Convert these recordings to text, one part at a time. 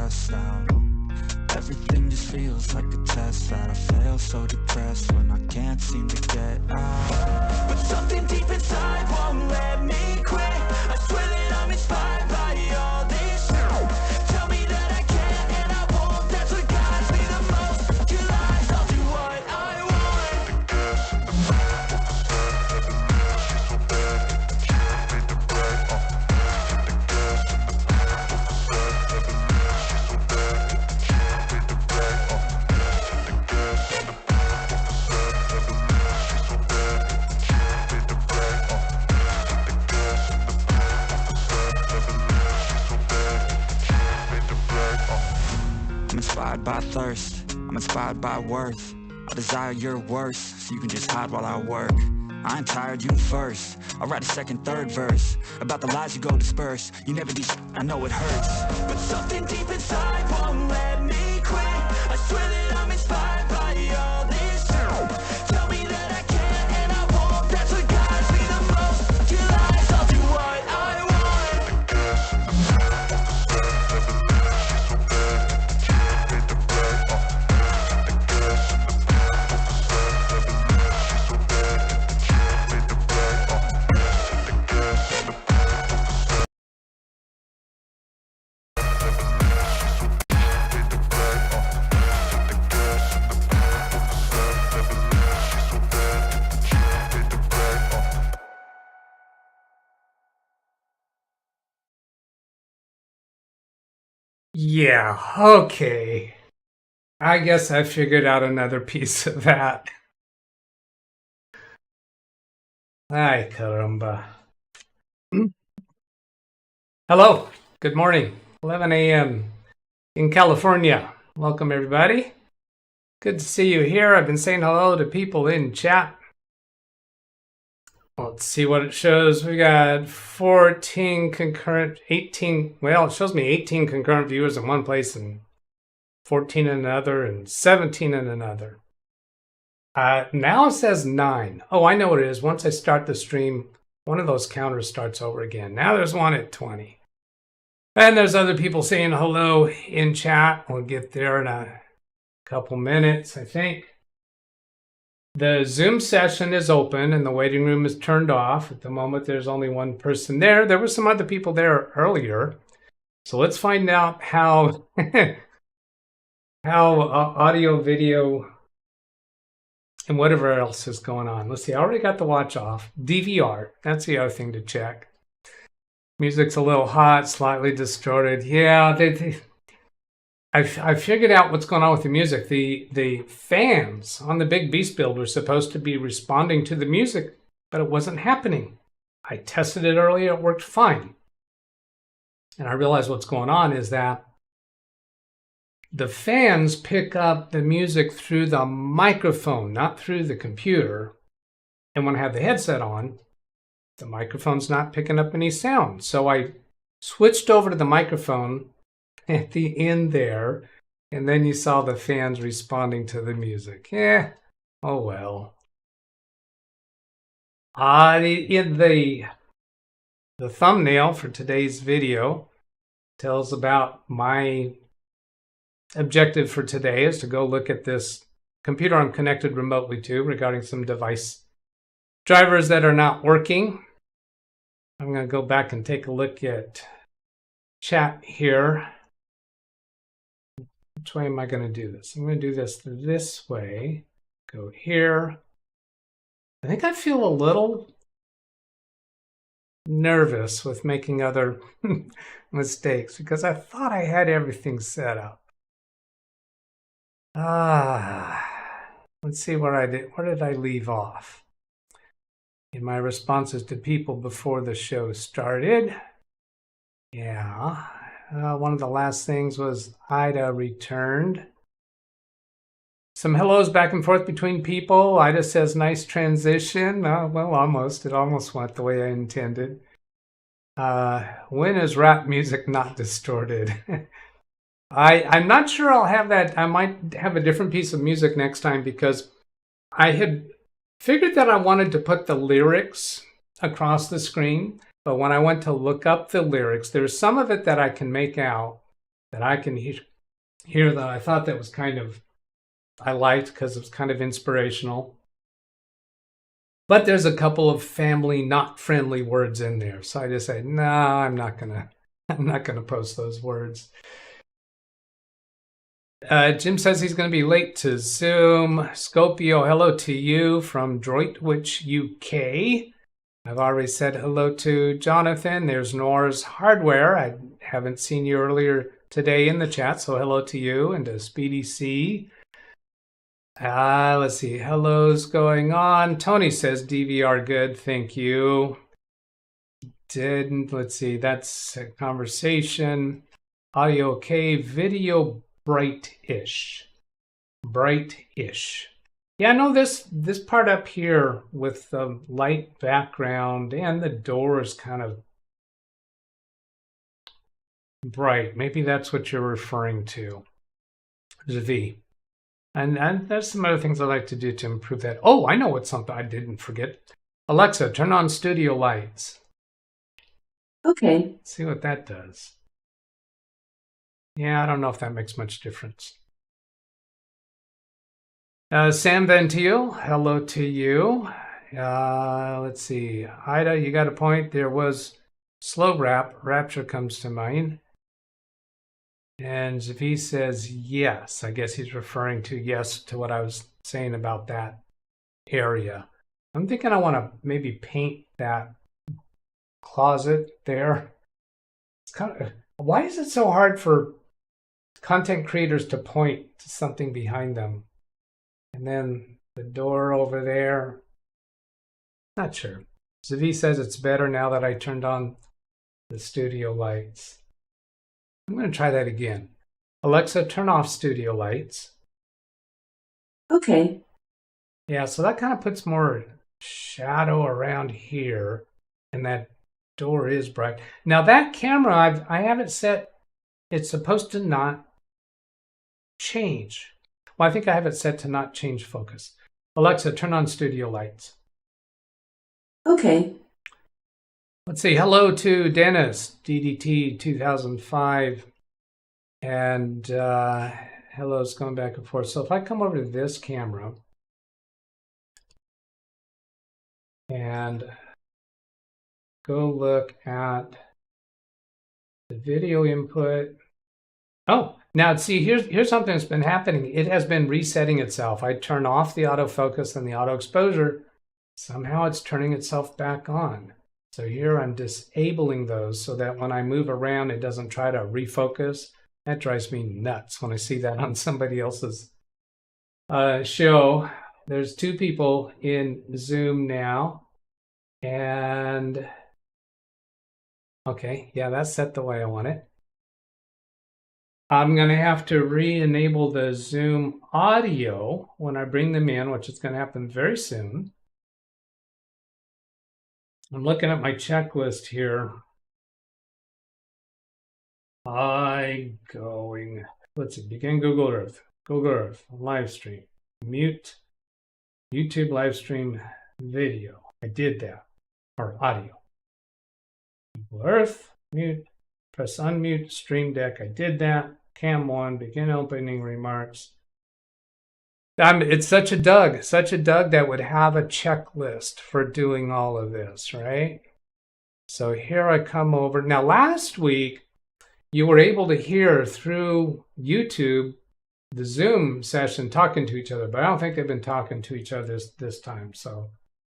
stressed out. Everything just feels like a test that I fail, so depressed when I can't seem to get out. But something deep inside won't let me quit. I swear that I'm inspired by all this. Tell me that I can and I won't. That's what guides me the most. Your lies, I'll do what I want. The gas in the back, what was that? Never knew she's so bad. She don't need to brag. The gas in the back, what was that? Never knew she's so bad. She don't need to brag. The gas in the back, what was that? Never knew she's so bad. She don't need to brag. The gas in the back, what was that? Never knew she's so bad. She don't need to brag. I'm inspired by thirst, I'm inspired by worth. I desire your worst, so you can just hide while I work. I ain't tired, you first. I'll write a second, third verse about the lies you go disperse. You never do shit, I know it hurts. But something deep inside won't let me quit. I swear that I'm inspired by all this. Tell me that I can and I won't. That's what guides me the most. Your lies, I'll do what I want. The gas in the back, what was that? Never knew she's so bad. She don't need to brag. The gas in the back, what was that? Never knew she's so bad. She don't need to brag. The gas in the back, what was that? Never knew she's so bad. She don't need to brag. The gas in the back, what was that? Never knew she's so bad. She don't need to brag. Yeah, okay. I guess I figured out another piece of that. Ay, caramba. Hello, good morning. 11 a.m. in California. Welcome, everybody. Good to see you here. I've been saying hello to people in chat. Let's see what it shows. We got 14 concurrent, 18, well, it shows me 18 concurrent viewers in one place and 14 in another and 17 in another. Now it says 9. Oh, I know what it is. Once I start the stream, one of those counters starts over again. Now there's one at 20. And there's other people saying hello in chat. We'll get there in a couple minutes, I think. The Zoom session is open and the waiting room is turned off. At the moment, there's only one person there. There were some other people there earlier. So let's find out how, how audio, video, and whatever else is going on. Let's see, I already got the watch off. DVR, that's the other thing to check. Music's a little hot, slightly distorted. Yeah, I figured out what's going on with the music. The fans on the big beast build were supposed to be responding to the music, but it wasn't happening. I tested it earlier, it worked fine. And I realized what's going on is that the fans pick up the music through the microphone, not through the computer. And when I have the headset on, the microphone's not picking up any sound. So I switched over to the microphone at the end there, and then you saw the fans responding to the music. Yeah, oh well. In the thumbnail for today's video tells about my objective for today is to go look at this computer I'm connected remotely to regarding some device drivers that are not working. I'm going to go back and take a look at chat here. Which way am I going to do this? I'm going to do this way. Go here. I think I feel a little nervous with making other mistakes because I thought I had everything set up. Let's see where I did. Where did I leave off? In my responses to people before the show started. Yeah. One of the last things was Ida returned. Some hellos back and forth between people. Ida says, nice transition. Well, almost. It almost went the way I intended. When is rap music not distorted? I'm not sure I'll have that. I might have a different piece of music next time because I had figured that I wanted to put the lyrics across the screen. But when I went to look up the lyrics, there's some of it that I can make out, that I can hear that I thought that was kind of, I liked because it was kind of inspirational. But there's a couple of family not friendly words in there. So I just said, no, I'm not gonna post those words. Jim says he's going to be late to Zoom. Scopio, hello to you from Droitwich, UK. I've already said hello to Jonathan. There's Nor's Hardware. I haven't seen you earlier today in the chat, so hello to you, and to Speedy C. Let's see. Hello's going on. Tony says DVR good. Thank you. Let's see. That's a conversation. Audio okay. Video bright-ish. Bright-ish. Yeah, I know this part up here with the light background and the door is kind of bright. Maybe that's what you're referring to. There's a V. And there's some other things I like to do to improve that. Oh, I know what's something I didn't forget. Alexa, turn on studio lights. Okay. Let's see what that does. Yeah, I don't know if that makes much difference. Sam Ventil, hello to you. Let's see. Ida, you got a point. There was slow rap. Rapture comes to mind. And Zavi says yes. I guess he's referring to yes to what I was saying about that area. I'm thinking I want to maybe paint that closet there. It's kind of, why is it so hard for content creators to point to something behind them? And then the door over there. Not sure. Zavi says it's better now that I turned on the studio lights. I'm going to try that again. Alexa, turn off studio lights. Okay. Yeah, so that kind of puts more shadow around here. And that door is bright. Now that camera, I have it set, it's supposed to not change. Well, I think I have it set to not change focus. Alexa, turn on studio lights. Okay. Let's see. Hello to Dennis, DDT 2005. And hello's going back and forth. So if I come over to this camera and go look at the video input. Oh, now see, here's something that's been happening. It has been resetting itself. I turn off the autofocus and the auto exposure. Somehow it's turning itself back on. So here I'm disabling those so that when I move around, it doesn't try to refocus. That drives me nuts when I see that on somebody else's show. There's 2 people in Zoom now. And okay, yeah, that's set the way I want it. I'm going to have to re-enable the Zoom audio when I bring them in, which is going to happen very soon. I'm looking at my checklist here. Let's see, begin Google Earth, live stream, mute, YouTube live stream video. I did that, or audio. Google Earth, mute, press unmute, Stream Deck. I did that. Cam 1, begin opening remarks. It's such a Doug that would have a checklist for doing all of this, right? So here I come over. Now, last week, you were able to hear through YouTube the Zoom session talking to each other, but I don't think they've been talking to each other this time. So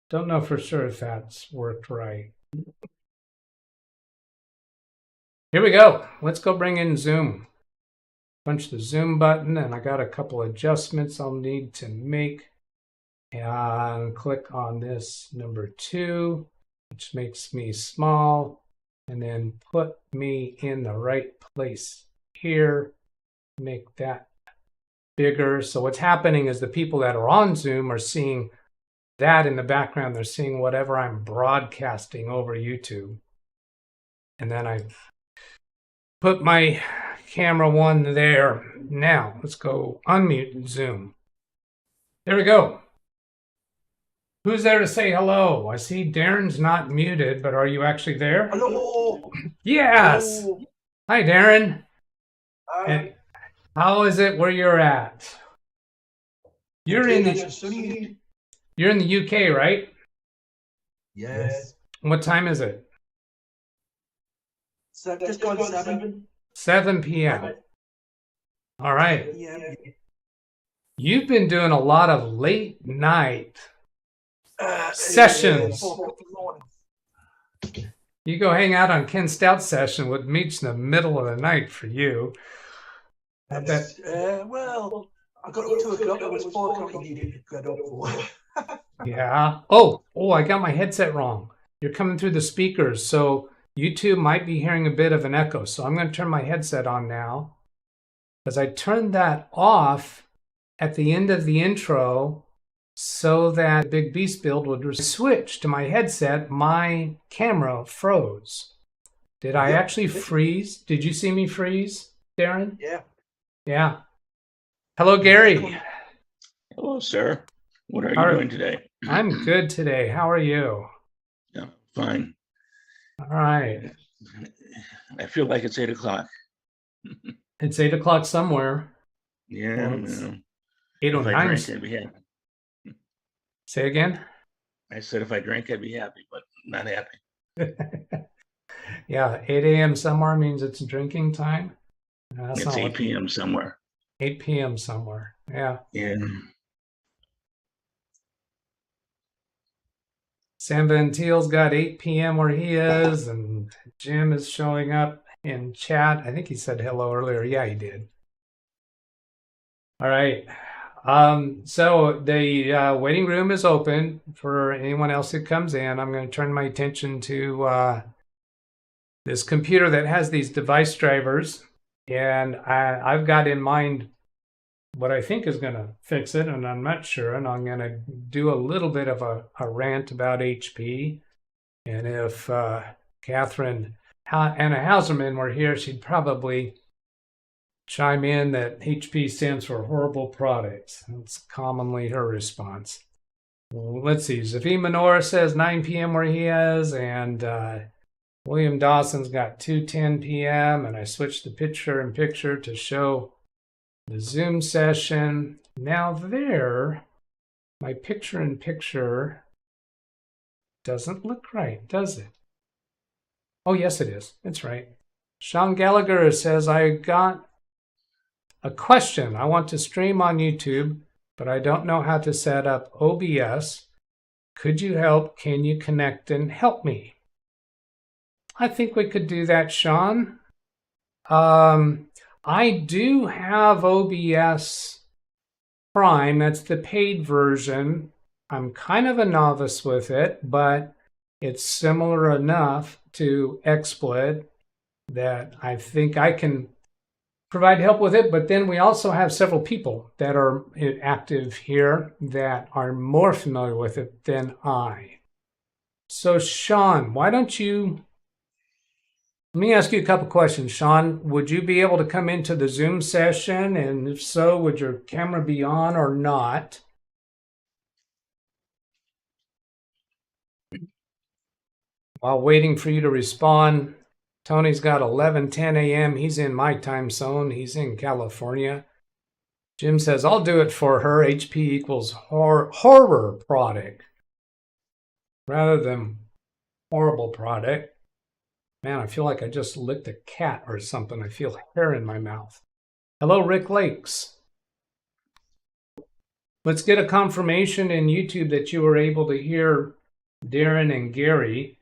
don't know for sure if that's worked right. Here we go. Let's go bring in Zoom. Punch the Zoom button, and I got a couple adjustments I'll need to make. And click on this number 2, which makes me small, and then put me in the right place here. Make that bigger. So what's happening is the people that are on Zoom are seeing that in the background. They're seeing whatever I'm broadcasting over YouTube. And then I put my camera 1 there. Now, let's go unmute and Zoom. There we go. Who's there to say hello? I see Darren's not muted, but are you actually there? Hello. Yes. Hello. Hi, Darren. And how is it where you're at? You're in the UK, right? Yes. What time is it? Just gone 7. 7 p.m. All right. Yeah. You've been doing a lot of late night sessions. You go hang out on Ken Stout's session with meets in the middle of the night for you. I bet. Well, I got up 2 o'clock. It was 4 o'clock. You needed to get up for. Yeah. Oh, I got my headset wrong. You're coming through the speakers, so YouTube might be hearing a bit of an echo. So I'm going to turn my headset on now, because I turned that off at the end of the intro so that Big Beast build would switch to my headset. My camera froze. Did I actually freeze? Did you see me freeze, Darren? Yeah. Yeah. Hello, Gary. Hello, sir. What are you doing today? I'm good today. How are you? Yeah, fine. All right. I feel like it's 8 o'clock. It's 8 o'clock somewhere. Yeah, Well, it's no. 8:09. If I drank, I'd be happy. Say again? I said if I drank, I'd be happy, but not happy. Yeah, 8 a.m. somewhere means it's drinking time. That's It's not 8 p.m. somewhere. 8 p.m. somewhere. Yeah. Yeah. Sam Van Teel's got 8 p.m. where he is, and Jim is showing up in chat. I think he said hello earlier. Yeah, he did. All right. So the waiting room is open for anyone else that comes in. I'm going to turn my attention to this computer that has these device drivers, and I've got in mind what I think is going to fix it, and I'm not sure, and I'm going to do a little bit of a rant about HP. And if Catherine Anna Hauserman were here, she'd probably chime in that HP stands for horrible products. That's commonly her response. Well, let's see. Zafim Menor says 9 p.m. where he is, and William Dawson's got 2:10 p.m. and I switched the picture-in-picture to show the Zoom session. Now there, my picture-in-picture doesn't look right, does it? Oh, yes, it is. It's right. Sean Gallagher says, I got a question. I want to stream on YouTube, but I don't know how to set up OBS. Could you help? Can you connect and help me? I think we could do that, Sean. I do have OBS Prime. That's the paid version. I'm kind of a novice with it, but it's similar enough to XSplit that I think I can provide help with it. But then we also have several people that are active here that are more familiar with it than I. So Sean, why don't you... Let me ask you a couple questions, Sean. Would you be able to come into the Zoom session? And if so, would your camera be on or not? While waiting for you to respond, Tony's got 11:10 a.m. He's in my time zone. He's in California. Jim says, I'll do it for her. HP equals horror product rather than horrible product. Man, I feel like I just licked a cat or something. I feel hair in my mouth. Hello, Rick Lakes. Let's get a confirmation in YouTube that you were able to hear Darren and Gary.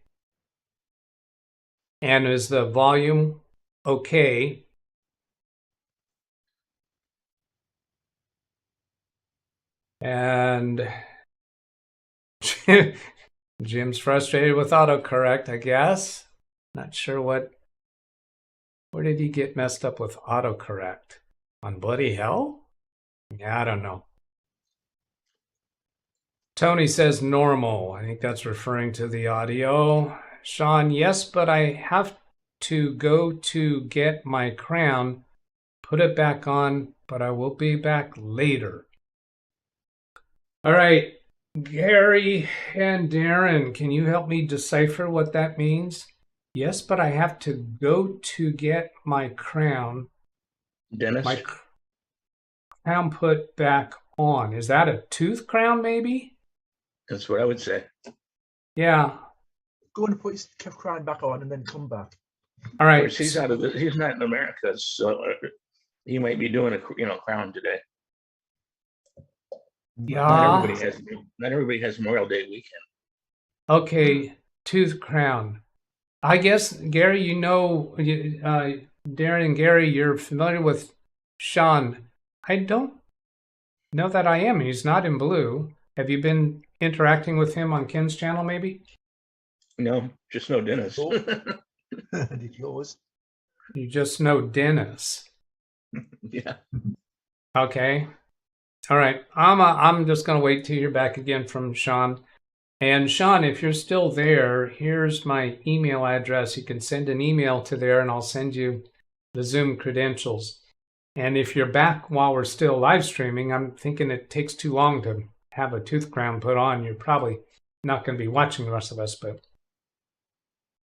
And is the volume okay? And Jim's frustrated with autocorrect, I guess. Not sure where did he get messed up with autocorrect? On Bloody Hell? Yeah, I don't know. Tony says normal. I think that's referring to the audio. Sean, yes, but I have to go to get my crown, put it back on, but I will be back later. All right, Gary and Darren, can you help me decipher what that means? Yes, but I have to go to get my crown, Dennis? my crown put back on. Is that a tooth crown, maybe? That's what I would say. Yeah. Go and put his crown back on and then come back. All Of right. course, he's not in America, so he might be doing a crown today. Yeah. Not everybody has Memorial Day weekend. Okay. Tooth crown. I guess, Gary, Darren and Gary, you're familiar with Sean. I don't know that I am. He's not in blue. Have you been interacting with him on Ken's channel, maybe? No, just no Dennis. Oh. Did yours? You just know Dennis. Yeah. Okay. All right. I'm just going to wait till you're back again from Sean. And Sean, if you're still there, here's my email address. You can send an email to there and I'll send you the Zoom credentials. And if you're back while we're still live streaming, I'm thinking it takes too long to have a tooth crown put on. You're probably not going to be watching the rest of us, but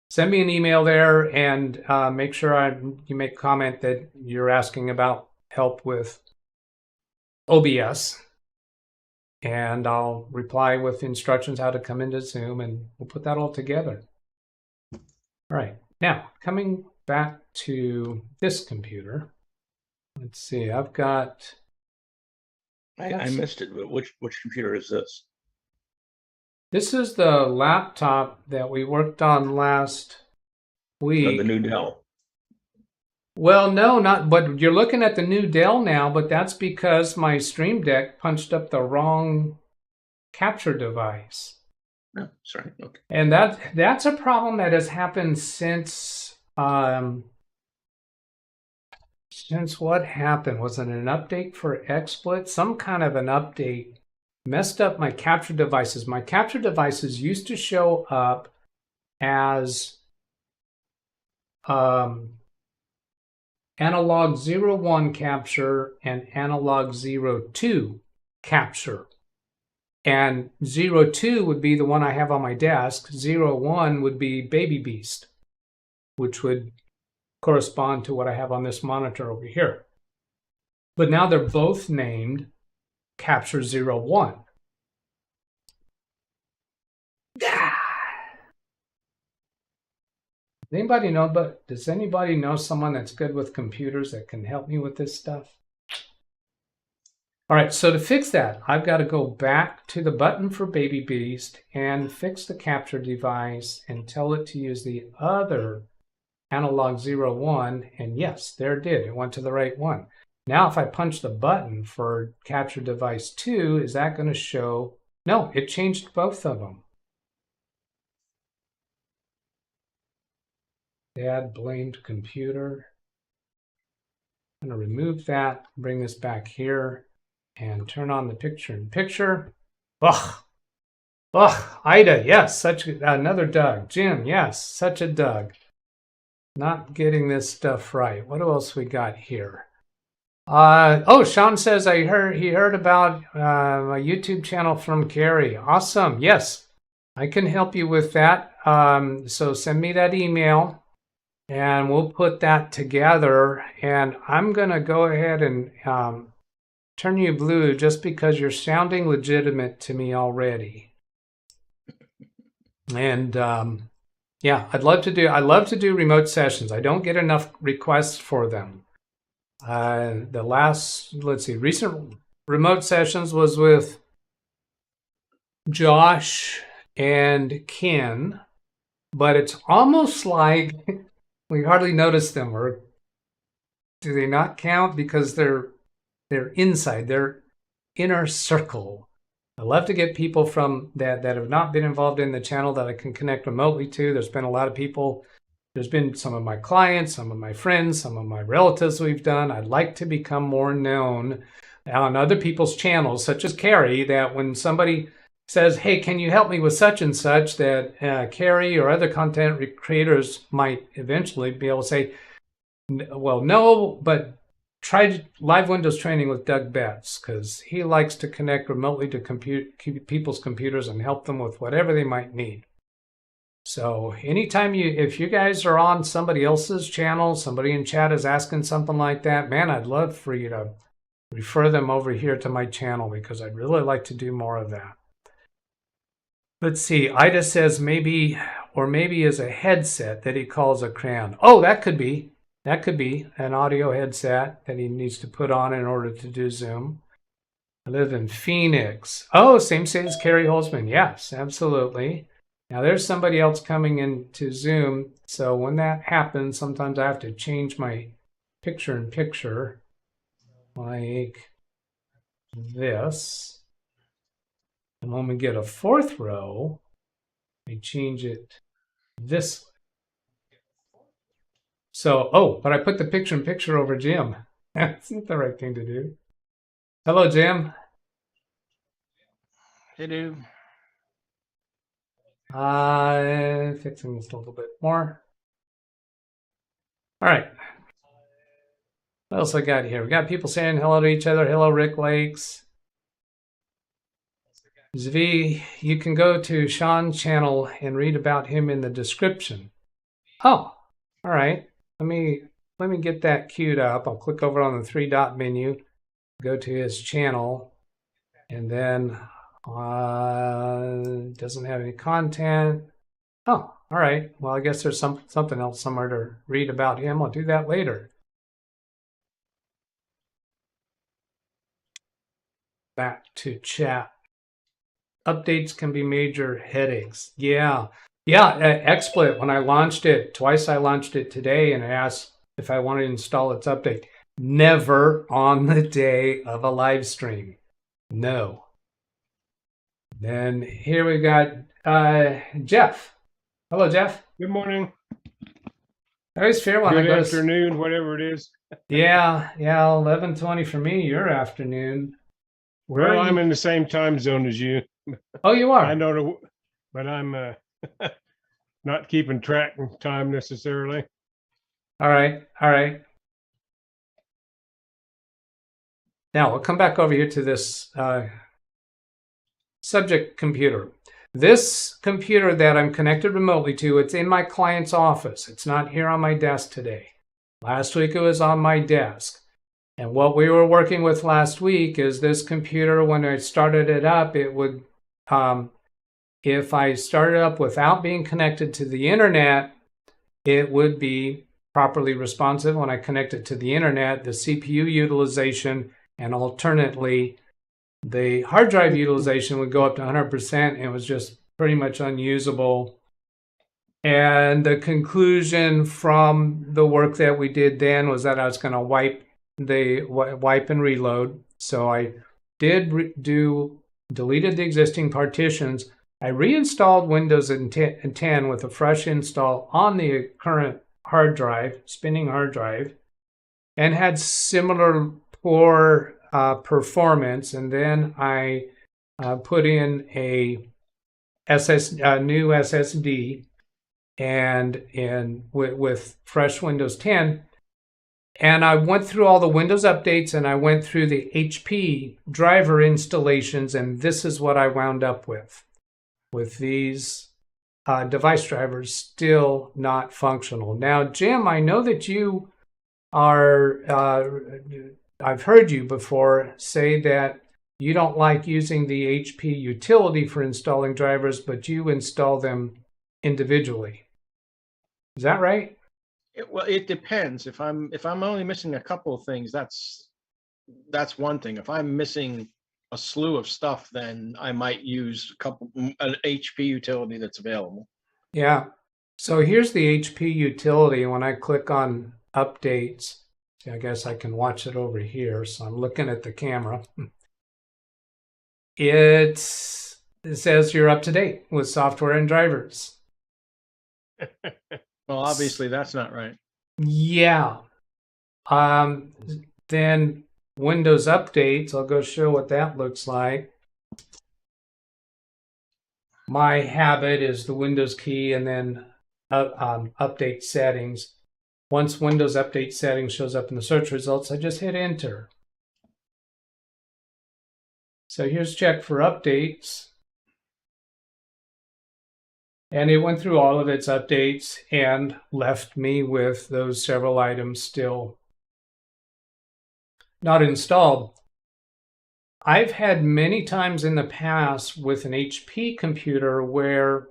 send me an email there and make sure you make a comment that you're asking about help with OBS. And I'll reply with instructions how to come into Zoom, and we'll put that all together. All right. Now, coming back to this computer. Let's see. I've got... I missed it, but which computer is this? This is the laptop that we worked on last week. Oh, the new Dell. Well, no, not. But you're looking at the new Dell now, but that's because my Stream Deck punched up the wrong capture device. No, sorry. Okay. And that's a problem that has happened since what happened? Was it an update for XSplit? Some kind of an update messed up my capture devices. My capture devices used to show up as analog 01 capture and analog 02 capture. And 02 would be the one I have on my desk. 01 would be Baby Beast, which would correspond to what I have on this monitor over here. But now they're both named Capture 01. Does anybody know someone that's good with computers that can help me with this stuff? All right, so to fix that, I've got to go back to the button for Baby Beast and fix the capture device and tell it to use the other analog 01. And yes, there it did. It went to the right one. Now, if I punch the button for capture device 2, is that going to show? No, it changed both of them. Dad blamed computer. I'm going to remove that, bring this back here, and turn on the picture-in-picture. Ugh. Ugh. Ida, yes, another Doug. Jim, yes, such a Doug. Not getting this stuff right. What else we got here? Oh, Sean says he heard about a YouTube channel from Carrie. Awesome. Yes, I can help you with that. So send me that email and we'll put that together. And I'm going to go ahead and turn you blue just because you're sounding legitimate to me already. And yeah, I love to do remote sessions. I don't get enough requests for them. The last, recent remote sessions was with Josh and Ken, but it's almost like we hardly notice them. Or do they not count because they're inside their inner circle? I love to get people from that have not been involved in the channel that I can connect remotely to. There's been a lot of people. There's been some of my clients, some of my friends, some of my relatives we've done. I'd like to become more known on other people's channels, such as Carrie, that when somebody says, hey, can you help me with such and such, that Carrie or other content creators might eventually be able to say, well, no, but try live Windows training with DougBetts, because he likes to connect remotely to people's computers and help them with whatever they might need. So anytime if you guys are on somebody else's channel, somebody in chat is asking something like that, man, I'd love for you to refer them over here to my channel because I'd really like to do more of that. Let's see. Ida says maybe is a headset that he calls a crayon. Oh, that could be. That could be an audio headset that he needs to put on in order to do Zoom. I live in Phoenix. Oh, same state as Carrie Holzman. Yes, absolutely. Now there's somebody else coming into Zoom. So when that happens, sometimes I have to change my picture-in-picture like this. And when we get a fourth row, I change it this way. So, oh, but I put the picture-in-picture over Jim. That's not the right thing to do. Hello, Jim. Hey, dude. Fixing this a little bit more. All right. What else I got here? We got people saying hello to each other. Hello, Rick Lakes. Zvi, you can go to Sean's channel and read about him in the description. Oh, all right. Let me get that queued up. I'll click over on the three-dot menu, go to his channel, and then doesn't have any content. Oh, all right. Well, I guess there's something else somewhere to read about him. I'll do that later. Back to chat. Updates can be major headaches. Yeah. XSplit, when I launched it, twice I launched it today and it asked if I wanted to install its update. Never on the day of a live stream. No. Then here we got Jeff. Hello, Jeff. Good morning. I always fear when Good I go afternoon, whatever it is. Yeah, 11:20 for me. Your afternoon. Where Well, are I'm you? in the same time zone as you. Oh, you are. I know, but I'm not keeping track of time necessarily. All right. Now we'll come back over here to this subject computer. This computer that I'm connected remotely to, it's in my client's office. It's not here on my desk today. Last week it was on my desk. And what we were working with last week is this computer, when I started it up, it would, if I started up without being connected to the internet, it would be properly responsive. When I connect it to the internet, the CPU utilization and alternately the hard drive utilization would go up to 100%. It was just pretty much unusable. And the conclusion from the work that we did then was that I was going to wipe and reload. So I did deleted the existing partitions. I reinstalled Windows 10 with a fresh install on the current hard drive, spinning hard drive, and had similar poor performance. And then I put in a new SSD and with fresh Windows 10. And I went through all the Windows updates and I went through the HP driver installations, and this is what I wound up with these device drivers still not functional. Now, Jim, I know that you are, I've heard you before say that you don't like using the HP utility for installing drivers, but you install them individually. Is that right? Well, it depends. If I'm only missing a couple of things, that's one thing. If I'm missing a slew of stuff, then I might use an HP utility that's available. Yeah. So here's the HP utility. When I click on updates, see, I guess I can watch it over here. So I'm looking at the camera. It says you're up to date with software and drivers. Well, obviously that's not right. Yeah. Then Windows updates, I'll go show what that looks like. My habit is the Windows key and then update settings. Once Windows update settings shows up in the search results, I just hit enter. So here's check for updates. And it went through all of its updates and left me with those several items still not installed. I've had many times in the past with an HP computer where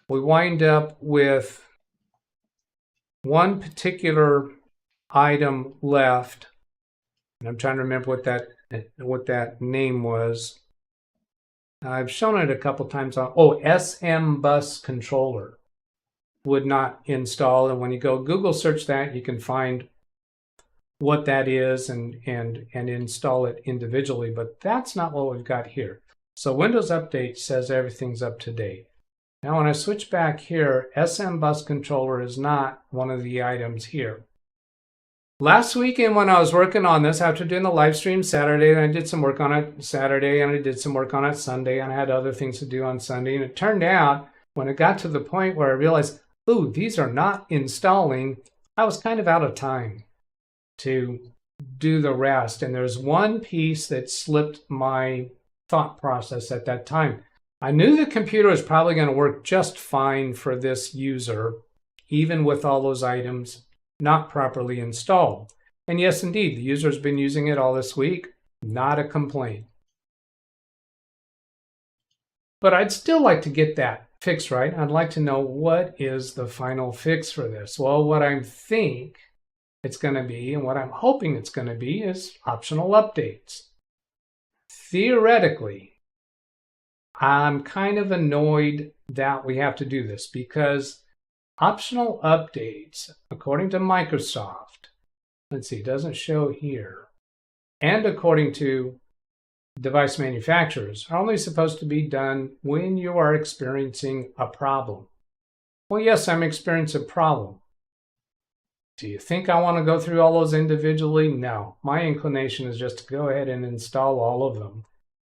we wind up with one particular item left, and I'm trying to remember what that name was. I've shown it a couple times on, SM bus controller would not install. And when you go Google search that, you can find what that is and install it individually, but that's not what we've got here. So Windows Update says everything's up to date. Now when I switch back here, SM bus controller is not one of the items here. Last weekend when I was working on this, after doing the live stream Saturday, and I did some work on it Saturday, and I did some work on it Sunday, and I had other things to do on Sunday, and it turned out when it got to the point where I realized, ooh, these are not installing, I was kind of out of time to do the rest. And there's one piece that slipped my thought process at that time. I knew the computer was probably going to work just fine for this user, even with all those items not properly installed. And yes, indeed, the user's been using it all this week. Not a complaint. But I'd still like to get that fixed right. I'd like to know what is the final fix for this. Well, what I think it's going to be and what I'm hoping it's going to be is optional updates. Theoretically, I'm kind of annoyed that we have to do this because optional updates, according to Microsoft, let's see, it doesn't show here, and according to device manufacturers, are only supposed to be done when you are experiencing a problem. Well, yes, I'm experiencing a problem. Do you think I want to go through all those individually? No. My inclination is just to go ahead and install all of them.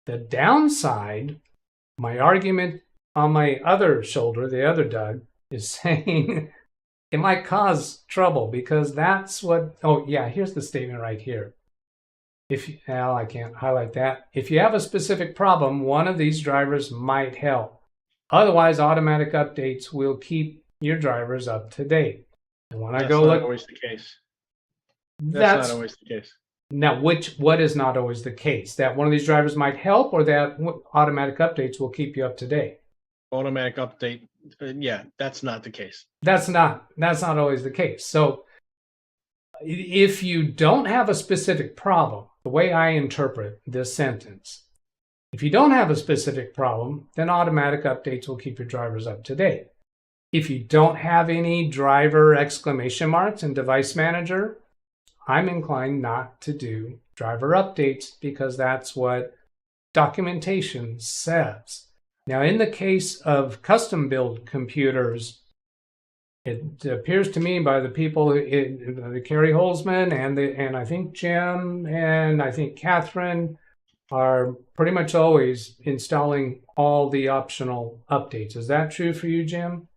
The downside, my argument on my other shoulder, the other Doug, is saying it might cause trouble because that's what, oh yeah, here's the statement right here. Well, I can't highlight that. If you have a specific problem, one of these drivers might help. Otherwise, automatic updates will keep your drivers up to date. And when I go look, that's not always the case. That's not always the case. Now, what is not always the case? That one of these drivers might help, or that automatic updates will keep you up to date? Automatic update, yeah, that's not the case. That's not always the case. So if you don't have a specific problem, the way I interpret this sentence, if you don't have a specific problem, then automatic updates will keep your drivers up to date. If you don't have any driver exclamation marks in Device Manager, I'm inclined not to do driver updates because that's what documentation says. Now, in the case of custom build computers, it appears to me by the people, the Carrie Holzman and I think Jim and I think Catherine are pretty much always installing all the optional updates. Is that true for you, Jim?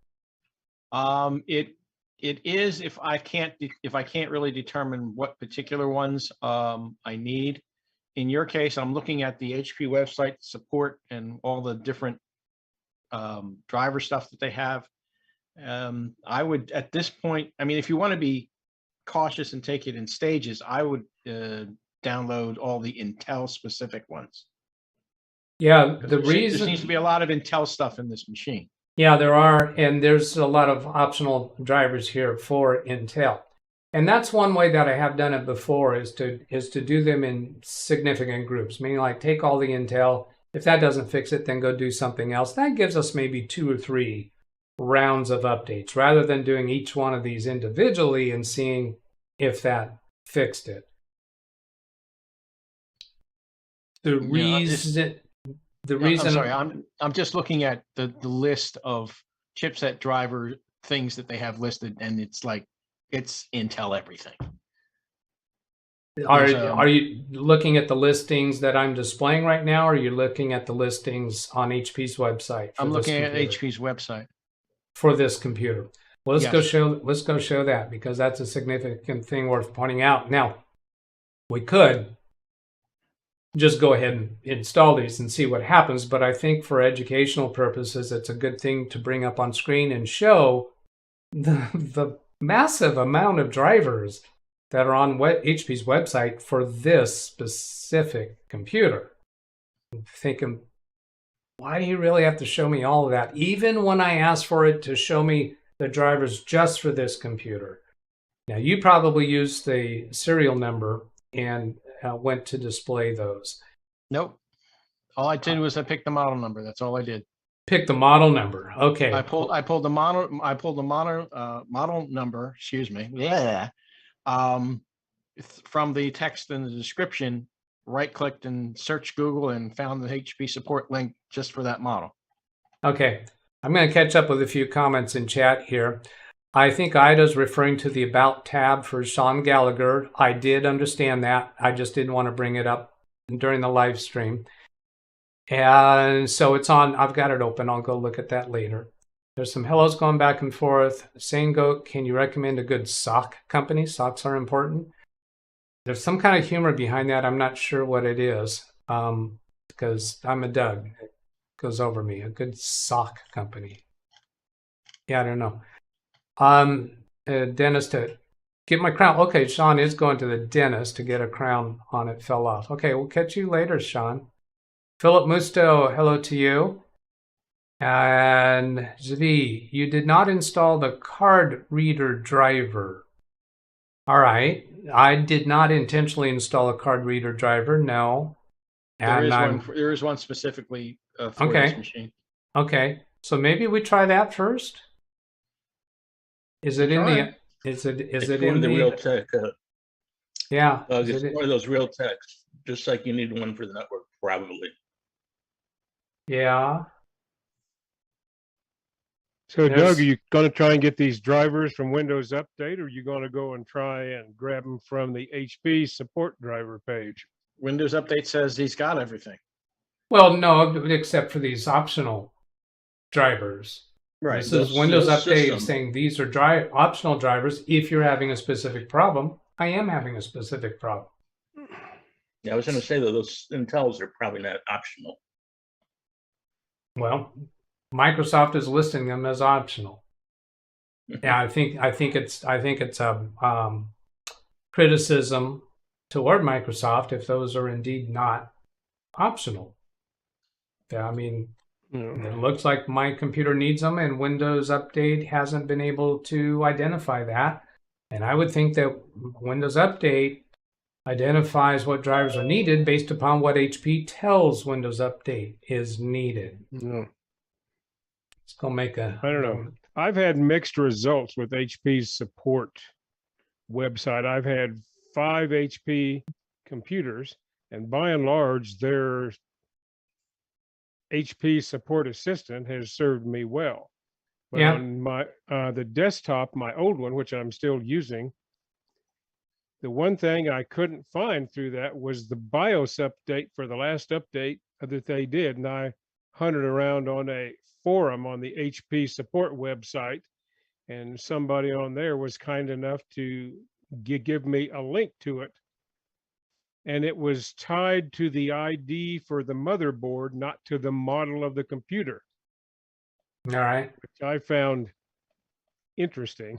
It is if I can't really determine what particular ones I need. In your case, I'm looking at the HP website support and all the different driver stuff that they have. I would, at this point, I mean, if you want to be cautious and take it in stages, I would download all the Intel specific ones. Yeah, there seems to be a lot of Intel stuff in this machine. Yeah, there are, and there's a lot of optional drivers here for Intel. And that's one way that I have done it before is to do them in significant groups, meaning like take all the Intel. If that doesn't fix it, then go do something else. That gives us maybe 2 or 3 rounds of updates rather than doing each one of these individually and seeing if that fixed it. The reason I'm sorry, I'm just looking at the list of chipset driver things that they have listed, and it's like it's Intel everything. Are you looking at the listings that I'm displaying right now, or are you looking at the listings on HP's website? I'm looking at HP's website for this computer. Well, let's go show that, because that's a significant thing worth pointing out. Now, we could just go ahead and install these and see what happens. But I think for educational purposes, it's a good thing to bring up on screen and show the massive amount of drivers that are on HP's website for this specific computer. I'm thinking, why do you really have to show me all of that? Even when I asked for it to show me the drivers just for this computer. Now, you probably used the serial number and went to display those. Nope. All I did was I picked the model number. That's all I did. Pick the model number. Okay. I pulled the model number, excuse me. Yeah. From the text in the description, right-clicked and searched Google and found the HP support link just for that model. Okay. I'm going to catch up with a few comments in chat here. I think Ida's referring to the About tab for Sean Gallagher. I did understand that. I just didn't want to bring it up during the live stream. And so it's on. I've got it open. I'll go look at that later. There's some hellos going back and forth. Sane Goat, can you recommend a good sock company? Socks are important. There's some kind of humor behind that. I'm not sure what it is because I'm a Doug. It goes over me. A good sock company. Yeah, I don't know. Dentist to get my crown. Okay, Sean is going to the dentist to get a crown on it. Fell off. Okay, we'll catch you later, Sean. Philip Musto, hello to you. And Zvi, you did not install the card reader driver. All right. I did not intentionally install a card reader driver. No. And there is one specifically for this machine. Okay. So maybe we try that first. Is it in the? Is it in the Realtek? Yeah. It's one of those Realteks, just like you need one for the network, probably. Yeah. So, Doug, are you going to try and get these drivers from Windows Update, or are you going to go and try and grab them from the HP support driver page? Windows Update says he's got everything. Well, no, except for these optional drivers. Right. This is Windows Update saying these are optional drivers. If you're having a specific problem, I am having a specific problem. Yeah, I was going to say that those Intels are probably not optional. Well, Microsoft is listing them as optional. Yeah, I think it's a criticism toward Microsoft if those are indeed not optional. Yeah, I mean, it looks like my computer needs them, and Windows Update hasn't been able to identify that. And I would think that Windows Update identifies what drivers are needed based upon what HP tells Windows Update is needed. No. Let's go make a... I don't know. I've had mixed results with HP's support website. I've had 5 HP computers, and by and large, their HP support assistant has served me well. But on my the desktop, my old one, which I'm still using, the one thing I couldn't find through that was the BIOS update for the last update that they did. And I hunted around on a forum on the HP support website, and somebody on there was kind enough to give me a link to it. And it was tied to the ID for the motherboard, not to the model of the computer. All right. Which I found interesting.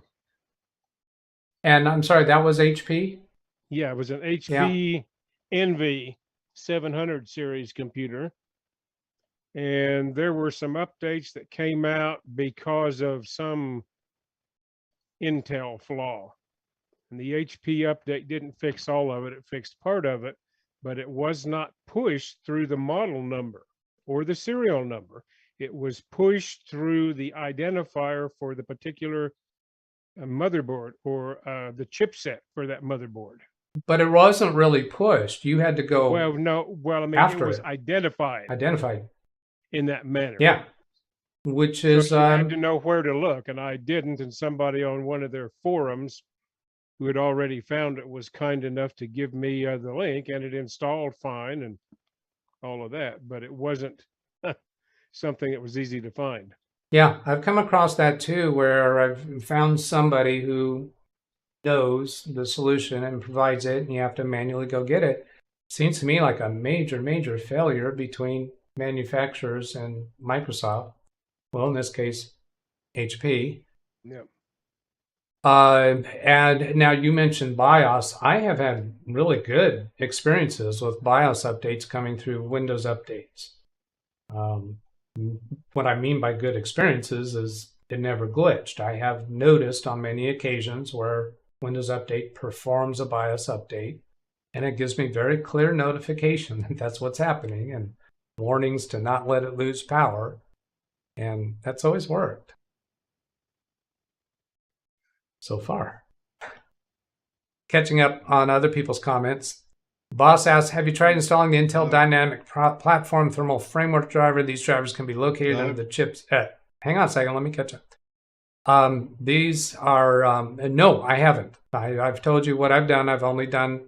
And I'm sorry, that was HP? Yeah, it was an HP Envy 700 series computer. And there were some updates that came out because of some Intel flaw. And the HP update didn't fix all of it. It fixed part of it, but it was not pushed through the model number or the serial number. It was pushed through the identifier for the particular motherboard or the chipset for that motherboard. But it wasn't really pushed. You had to go. Well, no. Well, I mean, it was identified. Identified in that manner. Yeah, which is so I had to know where to look, and I didn't. And somebody on one of their forums who had already found it was kind enough to give me the link, and it installed fine and all of that. But it wasn't something that was easy to find. Yeah, I've come across that too, where I've found somebody who knows the solution and provides it, and you have to manually go get it. seems to me like a major failure between manufacturers and Microsoft. Well, in this case, HP. Yeah. And now you mentioned BIOS. I have had really good experiences with BIOS updates coming through Windows updates. What I mean by good experiences is it never glitched. I have noticed on many occasions where Windows Update performs a BIOS update, and it gives me very clear notification that that's what's happening and warnings to not let it lose power. And that's always worked so far. Catching up on other people's comments. Boss asks, have you tried installing the Intel Dynamic Platform Thermal Framework driver? These drivers can be located under the chips. Hang on a second, let me catch up. These are, no, I haven't. I've told you what I've done. I've only done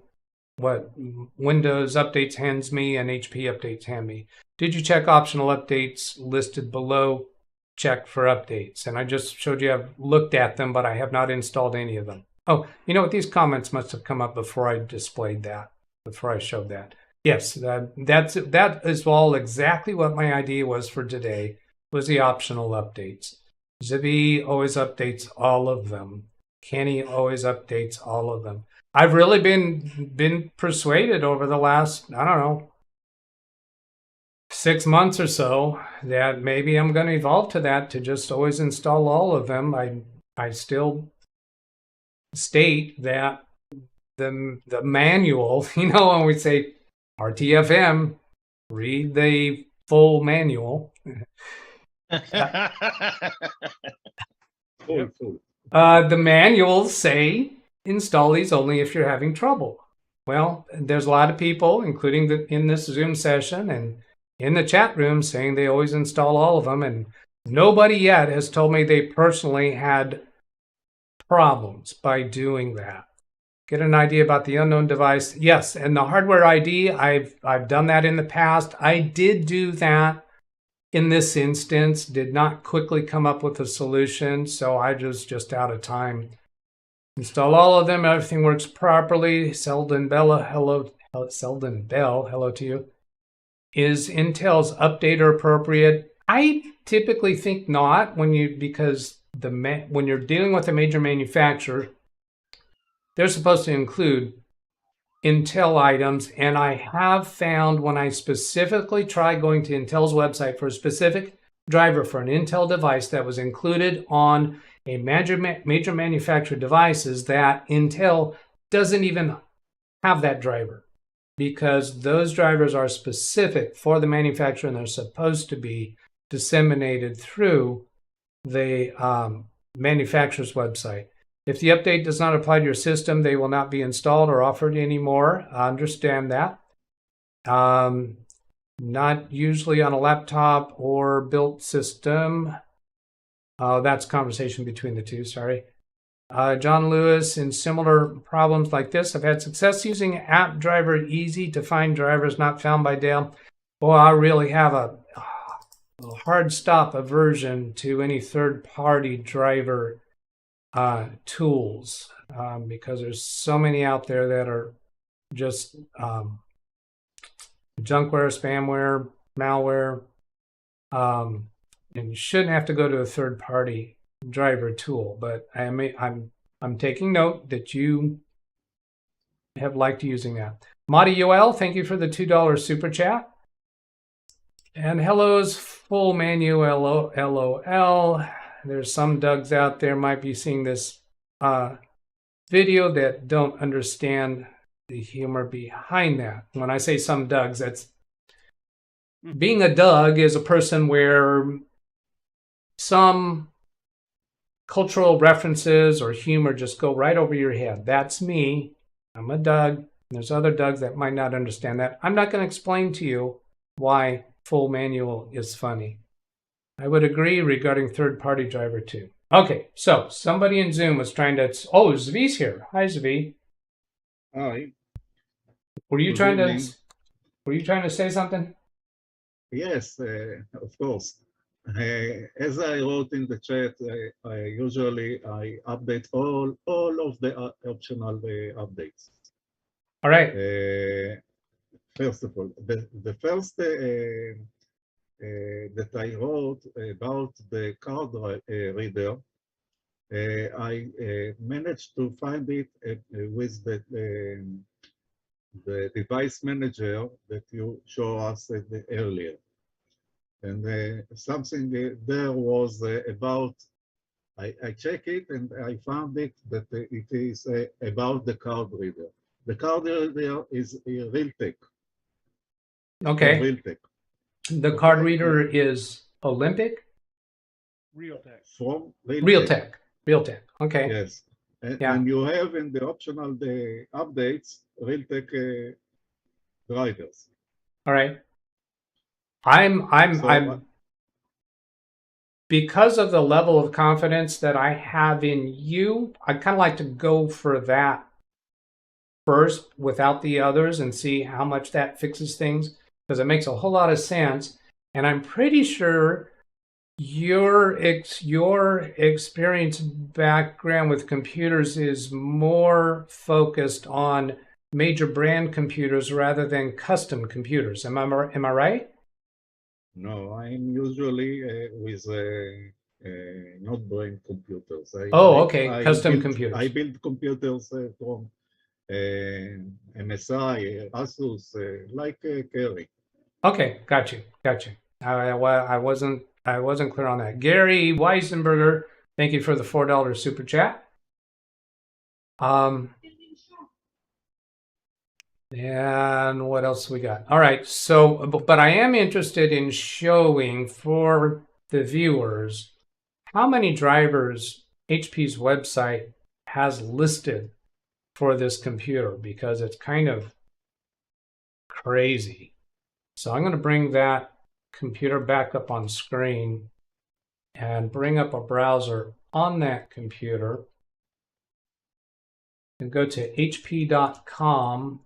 what Windows updates hands me and HP updates hand me. Did you check optional updates listed below? Check for updates. And I just showed you I've looked at them, but I have not installed any of them. Oh, you know what? These comments must have come up before I displayed that, before I showed that. Yes, that is all exactly what my idea was for today, was the optional updates. Zvi always updates all of them. Kenny always updates all of them. I've really been persuaded over the last, I don't know, 6 months or so that maybe I'm going to evolve to that, to just always install all of them. I still state that the manual, you know, when we say RTFM, read the full manual. The manuals say install these only if you're having trouble. Well, there's a lot of people, including in this Zoom session and in the chat room, saying they always install all of them, and nobody yet has told me they personally had problems by doing that. Get an idea about the unknown device. Yes, and the hardware ID, I've done that in the past. I did do that in this instance, did not quickly come up with a solution, so I was just out of time. Install all of them, everything works properly. Selden Bell, hello to you. Is Intel's updater appropriate? I typically think not, because when you're dealing with a major manufacturer, they're supposed to include Intel items, and I have found when I specifically try going to Intel's website for a specific driver for an Intel device that was included on a major manufacturer devices, that Intel doesn't even have that driver, because those drivers are specific for the manufacturer and they're supposed to be disseminated through the manufacturer's website. If the update does not apply to your system, they will not be installed or offered anymore. I understand that. Not usually on a laptop or built system. That's conversation between the two, sorry. John Lewis, in similar problems like this, I've had success using app driver easy to find drivers not found by Dell. Well, I really have a hard stop aversion to any third-party driver tools, because there's so many out there that are just junkware, spamware, malware, and you shouldn't have to go to a third-party driver tool. But I'm taking note that you have liked using that. Madi Yoel, thank you for the $2 super chat. And hello's full menu, LOL. There's some Dougs out there might be seeing this video that don't understand the humor behind that. When I say some Dougs, that's being a Doug is a person where some cultural references or humor just go right over your head. That's me. I'm a Doug. There's other Dougs that might not understand that. I'm not going to explain to you why full manual is funny. I would agree regarding third-party driver too. Okay, so somebody in Zoom was trying to. Oh, Zvi's here. Hi, Zvi. Hi. Were you trying to say something? Yes, of course. As I wrote in the chat, I usually update all of the optional updates. All right. first of all, the first that I wrote about the card reader, I managed to find it with the device manager that you show us earlier. And something there was about, I check it and I found it that it is about the card reader. The card reader is Realtek. Okay. Realtek. The card reader is Olympic? Realtek. From Realtek. Realtek. Okay. Yes. And, Yeah. and you have in the optional the updates Realtek drivers. All right. I'm because of the level of confidence that I have in you, I kind of like to go for that first without the others and see how much that fixes things, because it makes a whole lot of sense. And I'm pretty sure your experience background with computers is more focused on major brand computers rather than custom computers. Am I right? No, I'm usually with not brand computers. Okay. Custom computers. I build computers from MSI, Asus, like Kerry. Okay, got you. I wasn't clear on that. Gary Weisenberger, thank you for the $4 super chat. And what else we got? All right, so but I am interested in showing for the viewers how many drivers HP's website has listed for this computer, because it's kind of crazy. So I'm going to bring that computer back up on screen and bring up a browser on that computer and go to hp.com.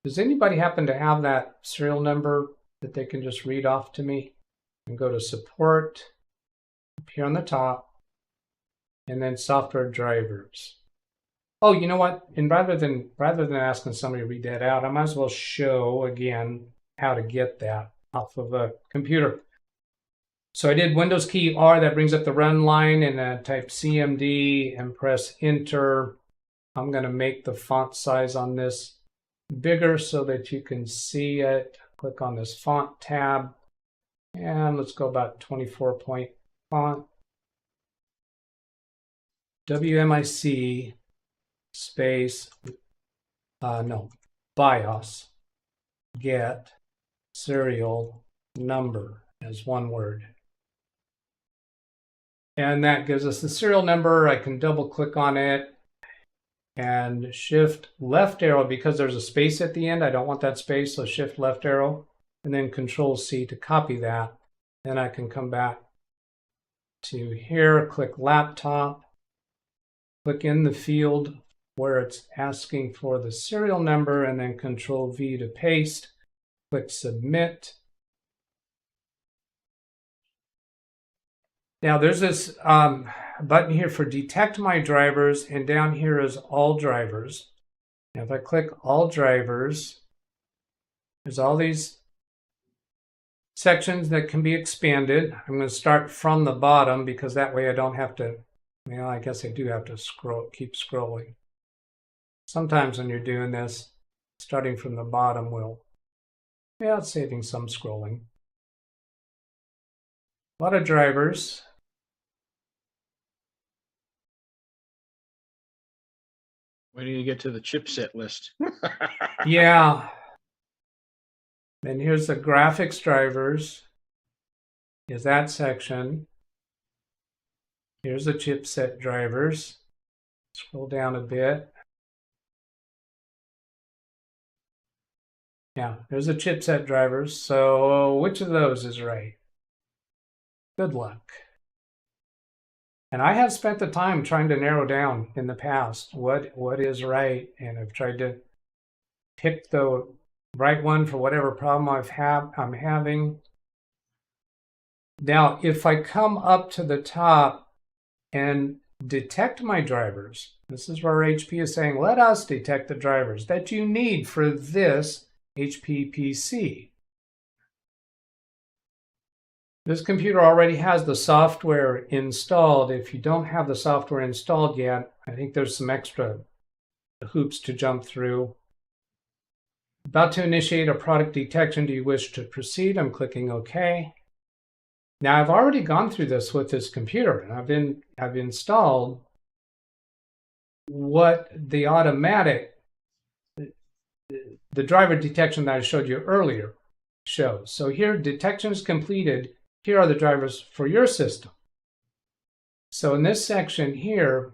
Does anybody happen to have that serial number that they can just read off to me? And go to support up here on the top, and then software drivers. Oh, you know what? And rather than asking somebody to read that out, I might as well show again how to get that off of a computer. So I did Windows key R, that brings up the run line, and I type CMD and press enter. I'm going to make the font size on this bigger so that you can see it. Click on this font tab, and let's go about 24-point font. WMIC space, BIOS, get serial number as one word. And that gives us the serial number. I can double click on it and shift left arrow, because there's a space at the end. I don't want that space, so shift left arrow and then control C to copy that. Then I can come back to here, click laptop, click in the field where it's asking for the serial number, and then control V to paste, click submit. Now there's this button here for detect my drivers, and down here is all drivers. And if I click all drivers, there's all these sections that can be expanded. I'm going to start from the bottom, because that way I don't have to, well, I guess I do have to keep scrolling. Sometimes when you're doing this, starting from the bottom will, yeah, it's saving some scrolling. A lot of drivers. When do you get to the chipset list? Yeah. And here's the graphics drivers. Is that section. Here's the chipset drivers. Scroll down a bit. Yeah, there's the chipset drivers. So which of those is right? Good luck. And I have spent the time trying to narrow down in the past what is right, and I've tried to pick the right one for whatever problem I'm having. Now, if I come up to the top and detect my drivers. This is where HP is saying, let us detect the drivers that you need for this HP PC. This computer already has the software installed. If you don't have the software installed yet, I think there's some extra hoops to jump through. About to initiate a product detection. Do you wish to proceed? I'm clicking OK. Now I've already gone through this with this computer, and I've installed what the automatic, the driver detection that I showed you earlier shows. So here, detection is completed. Here are the drivers for your system. So in this section here,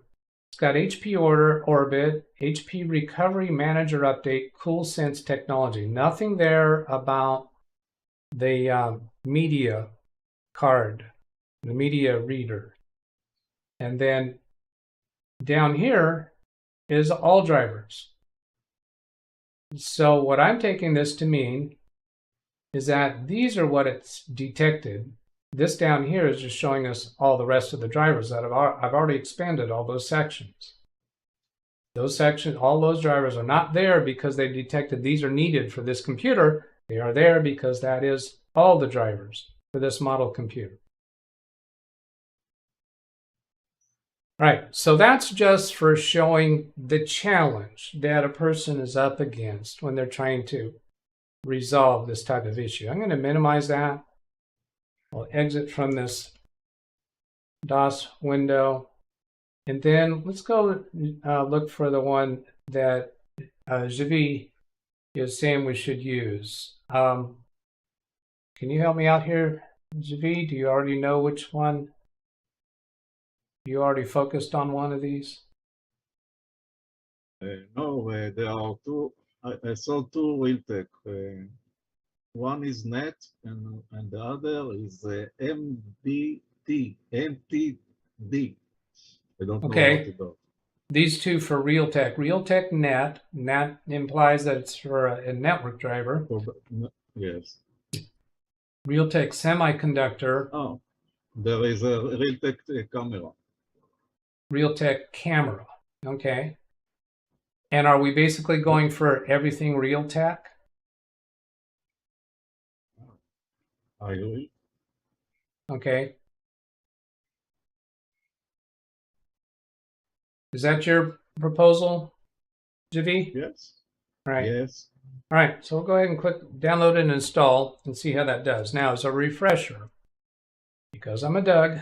it's got HP Orbit, HP Recovery Manager Update, CoolSense Technology. Nothing there about the media card, the media reader. And then down here is all drivers. So what I'm taking this to mean is that these are what it's detected. This down here is just showing us all the rest of the drivers that I've already expanded all those sections. Those sections, all those drivers are not there because they detected these are needed for this computer. They are there because that is all the drivers for this model computer. All right, so that's just for showing the challenge that a person is up against when they're trying to resolve this type of issue. I'm going to minimize that. I'll exit from this DOS window. And then let's go look for the one that Javi is saying we should use. Can you help me out here, Javi? Do you already know which one? You already focused on one of these? No, there are two. I saw two Realtek. One is NET and the other is MTD. I don't know what it does. These two for Realtek. Realtek Net. Net implies that it's for a network driver. Yes. Realtek Semiconductor. Oh, there is a Realtek camera. Realtek Camera. Okay. And are we basically going for everything Realtek? I will. Okay. Is that your proposal, Javi? Yes. All right. Yes. All right. So we'll go ahead and click download and install and see how that does. Now, as a refresher, because I'm a Doug,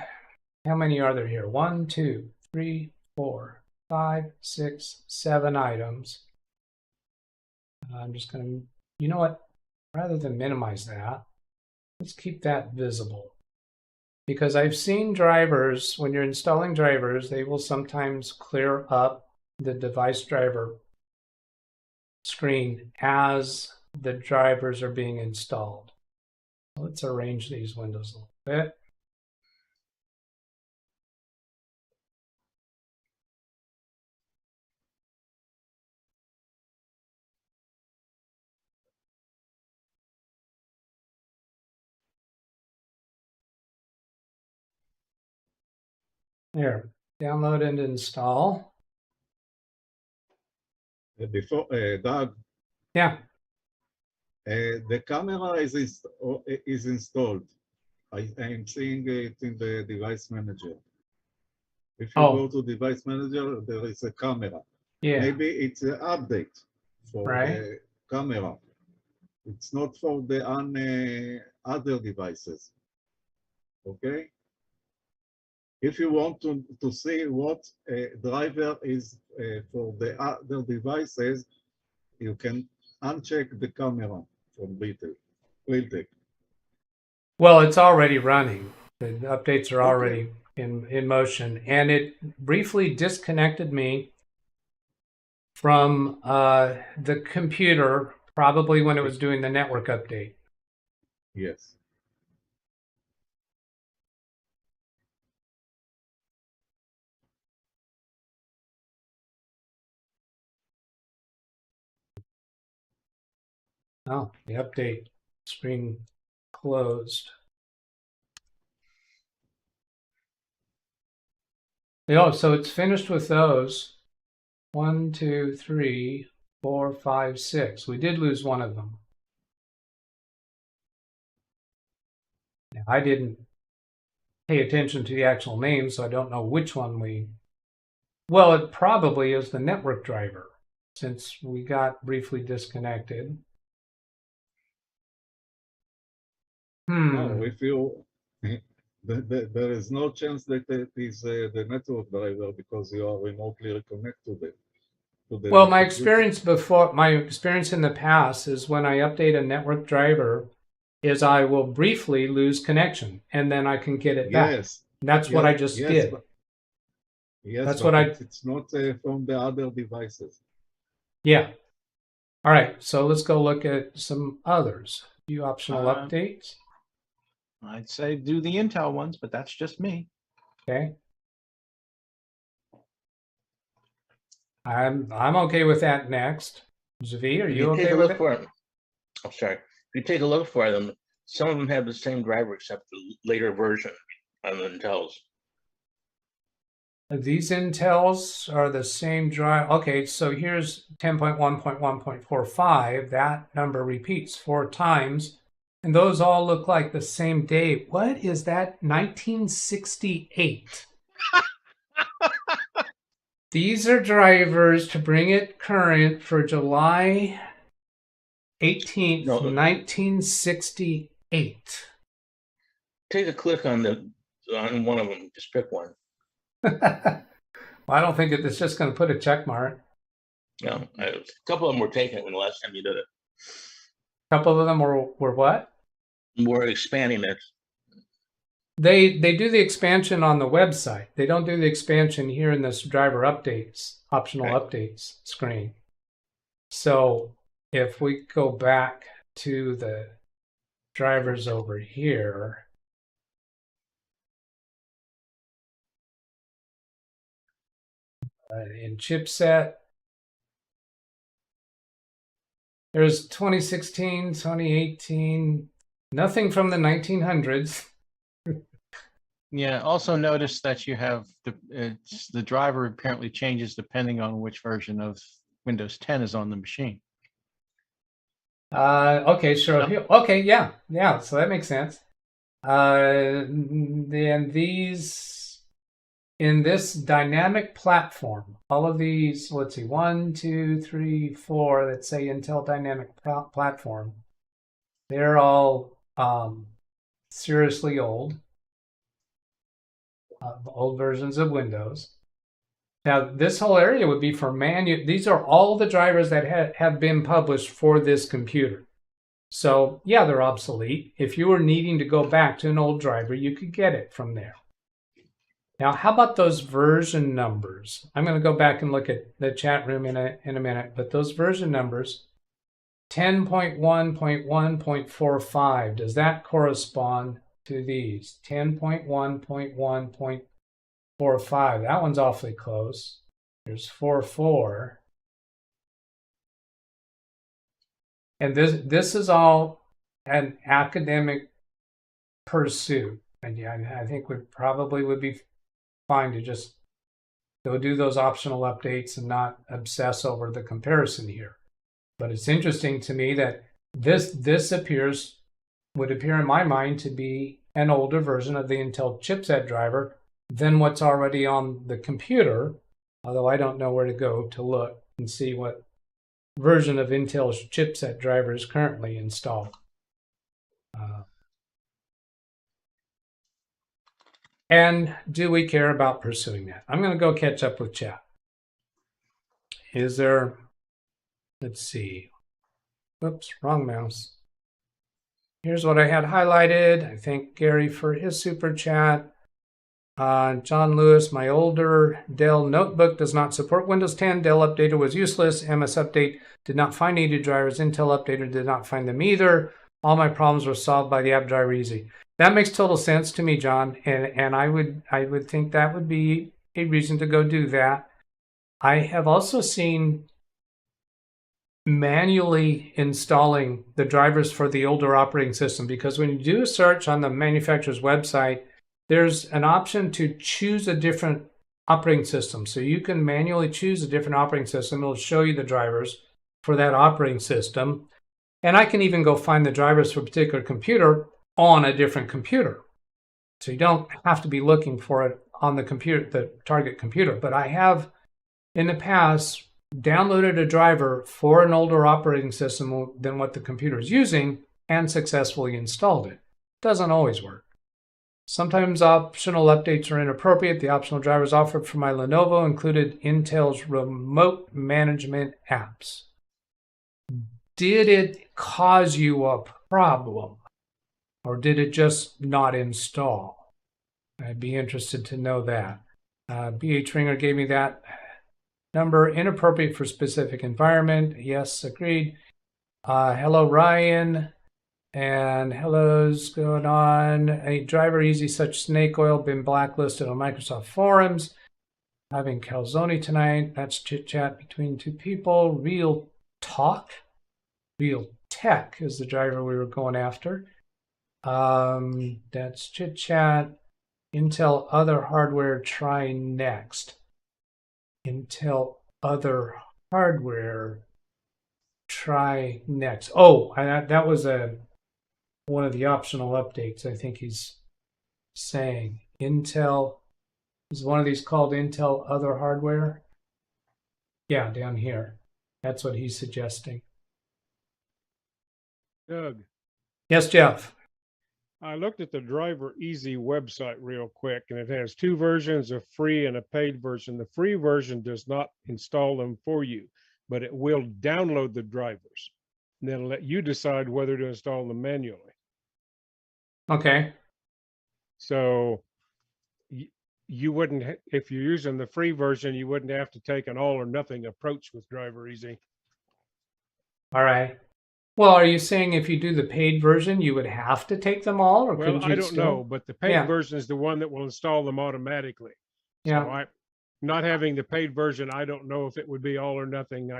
how many are there here? 1, 2, 3, 4, 5, 6, 7 items. I'm just going to, you know what? Rather than minimize that, let's keep that visible. Because I've seen drivers, when you're installing drivers, they will sometimes clear up the device driver screen as the drivers are being installed. Let's arrange these windows a little bit. There, download and install. Before, Doug. Yeah. The camera is installed. I am seeing it in the device manager. If you go to device manager, there is a camera. Yeah. Maybe it's an update for the camera. It's not for the other devices. Okay? If you want to see what driver is for the other devices, you can uncheck the camera from Realtek. Well, it's already running. The updates are already in motion. And it briefly disconnected me from the computer, probably when it was doing the network update. Yes. Oh, the update screen closed. Oh, so it's finished with those. 1, 2, 3, 4, 5, 6. We did lose one of them. Now, I didn't pay attention to the actual name, so I don't know which one we... Well, it probably is the network driver, since we got briefly disconnected. No, if you, there is no chance that it is the network driver because you are remotely reconnected to the Well, my computer. experience in the past is when I update a network driver, is I will briefly lose connection and then I can get it back. Yes. That's what I just did. Yes, That's but what it's not from the other devices. Yeah. All right. So let's go look at some others. A few optional updates. I'd say do the Intel ones, but that's just me. Okay. I'm okay with that next. Zvi, are you okay with it? I'm sorry. If you take a look for them, some of them have the same driver except the later version on the Intels. These Intels are the same drive. Okay, so here's 10.1.1.45. That number repeats 4 times. And those all look like the same day. What is that? 1968. These are drivers to bring it current for July 18th, 1968. Take a click on one of them. Just pick one. Well, I don't think it's just going to put a check mark. No, a couple of them were taken when the last time you did it. A couple of them were what? We're expanding it. They do the expansion on the website. They don't do the expansion here in this driver updates, optional updates screen. So if we go back to the drivers over here, in chipset, there's 2016, 2018, nothing from the 1900s. Yeah. Also notice that you have the driver apparently changes depending on which version of Windows 10 is on the machine. Okay, sure. Okay, yeah. So that makes sense. Then these in this dynamic platform, all of these. Let's see, 1, 2, 3, 4. That say Intel Dynamic Platform. They're all seriously old versions of Windows. Now, this whole area would be for manual. These are all the drivers that have been published for this computer. So, yeah, they're obsolete. If you were needing to go back to an old driver, you could get it from there. Now, how about those version numbers? I'm going to go back and look at the chat room in a minute, but those version numbers, 10.1.1.45, does that correspond to these? 10.1.1.45. That one's awfully close. There's 4.4. And this is all an academic pursuit. And yeah, I think we probably would be fine to just go do those optional updates and not obsess over the comparison here. But it's interesting to me that this would appear in my mind to be an older version of the Intel chipset driver than what's already on the computer, although I don't know where to go to look and see what version of Intel's chipset driver is currently installed. And do we care about pursuing that? I'm going to go catch up with chat. Is there, let's see. Oops, wrong mouse. Here's what I had highlighted. I thank Gary for his super chat. John Lewis, my older Dell notebook does not support Windows 10. Dell Updater was useless. MS Update did not find needed drivers. Intel Updater did not find them either. All my problems were solved by the app driver easy. That makes total sense to me, John, and I would think that would be a reason to go do that. I have also seen manually installing the drivers for the older operating system, because when you do a search on the manufacturer's website, there's an option to choose a different operating system. So you can manually choose a different operating system. It'll show you the drivers for that operating system. And I can even go find the drivers for a particular computer on a different computer. So you don't have to be looking for it on the computer, the target computer. But I have in the past downloaded a driver for an older operating system than what the computer is using and successfully installed it. Doesn't always work. Sometimes optional updates are inappropriate. The optional drivers offered for my Lenovo included Intel's remote management apps. Did it cause you a problem? Or did it just not install? I'd be interested to know that. BH Ringer gave me that number. Inappropriate for specific environment. Yes, agreed. Hello, Ryan. And hello's going on. A driver easy such snake oil been blacklisted on Microsoft forums. Having calzone tonight. That's chit chat between two people. Real talk. Real tech is the driver we were going after. That's chit chat. Intel other hardware try next. Intel other hardware try next. Oh, that was one of the optional updates. I think he's saying Intel is one of these called Intel other hardware. Yeah, down here. That's what he's suggesting. Doug, Yes, Jeff. I looked at the Driver Easy website real quick, and it has two versions, a free and a paid version. The free version does not install them for you, but it will download the drivers. And then let you decide whether to install them manually. Okay. So you wouldn't, if you're using the free version, you wouldn't have to take an all or nothing approach with Driver Easy. All right. Well, are you saying if you do the paid version, you would have to take them all? Or Well, could you I don't still know, but the paid Yeah. version is the one that will install them automatically. Yeah. So not having the paid version, I don't know if it would be all or nothing.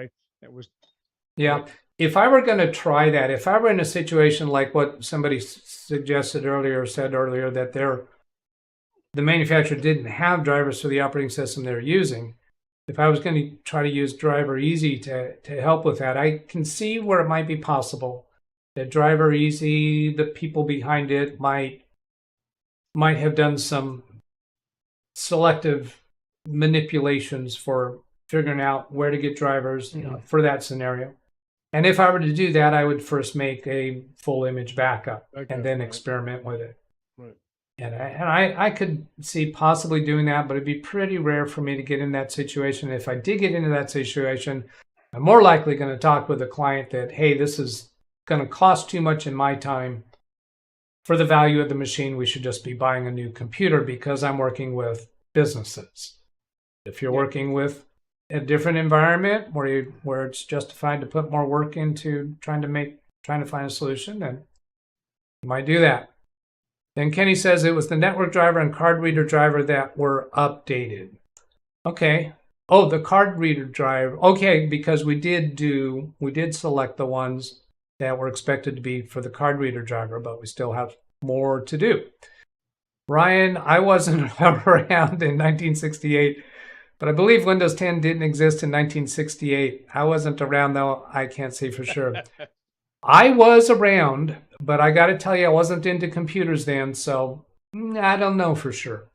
Yeah. If I were going to try that, if I were in a situation like what somebody suggested earlier, or said earlier, that the manufacturer didn't have drivers for the operating system they're using, if I was going to try to use Driver Easy to help with that, I can see where it might be possible that Driver Easy, the people behind it, might have done some selective manipulations for figuring out where to get drivers for that scenario. And if I were to do that, I would first make a full image backup and then experiment with it. Right. And I could see possibly doing that, but it'd be pretty rare for me to get in that situation. If I did get into that situation, I'm more likely going to talk with a client that, hey, this is going to cost too much in my time for the value of the machine. We should just be buying a new computer because I'm working with businesses. If you're working with a different environment where it's justified to put more work into trying to find a solution, then you might do that. Then Kenny says it was the network driver and card reader driver that were updated. Okay. Oh, the card reader driver. Okay, because we did select the ones that were expected to be for the card reader driver, but we still have more to do. Ryan, I wasn't around in 1968, but I believe Windows 10 didn't exist in 1968. I wasn't around, though. I can't say for sure. I was around, but I got to tell you, I wasn't into computers then, so I don't know for sure.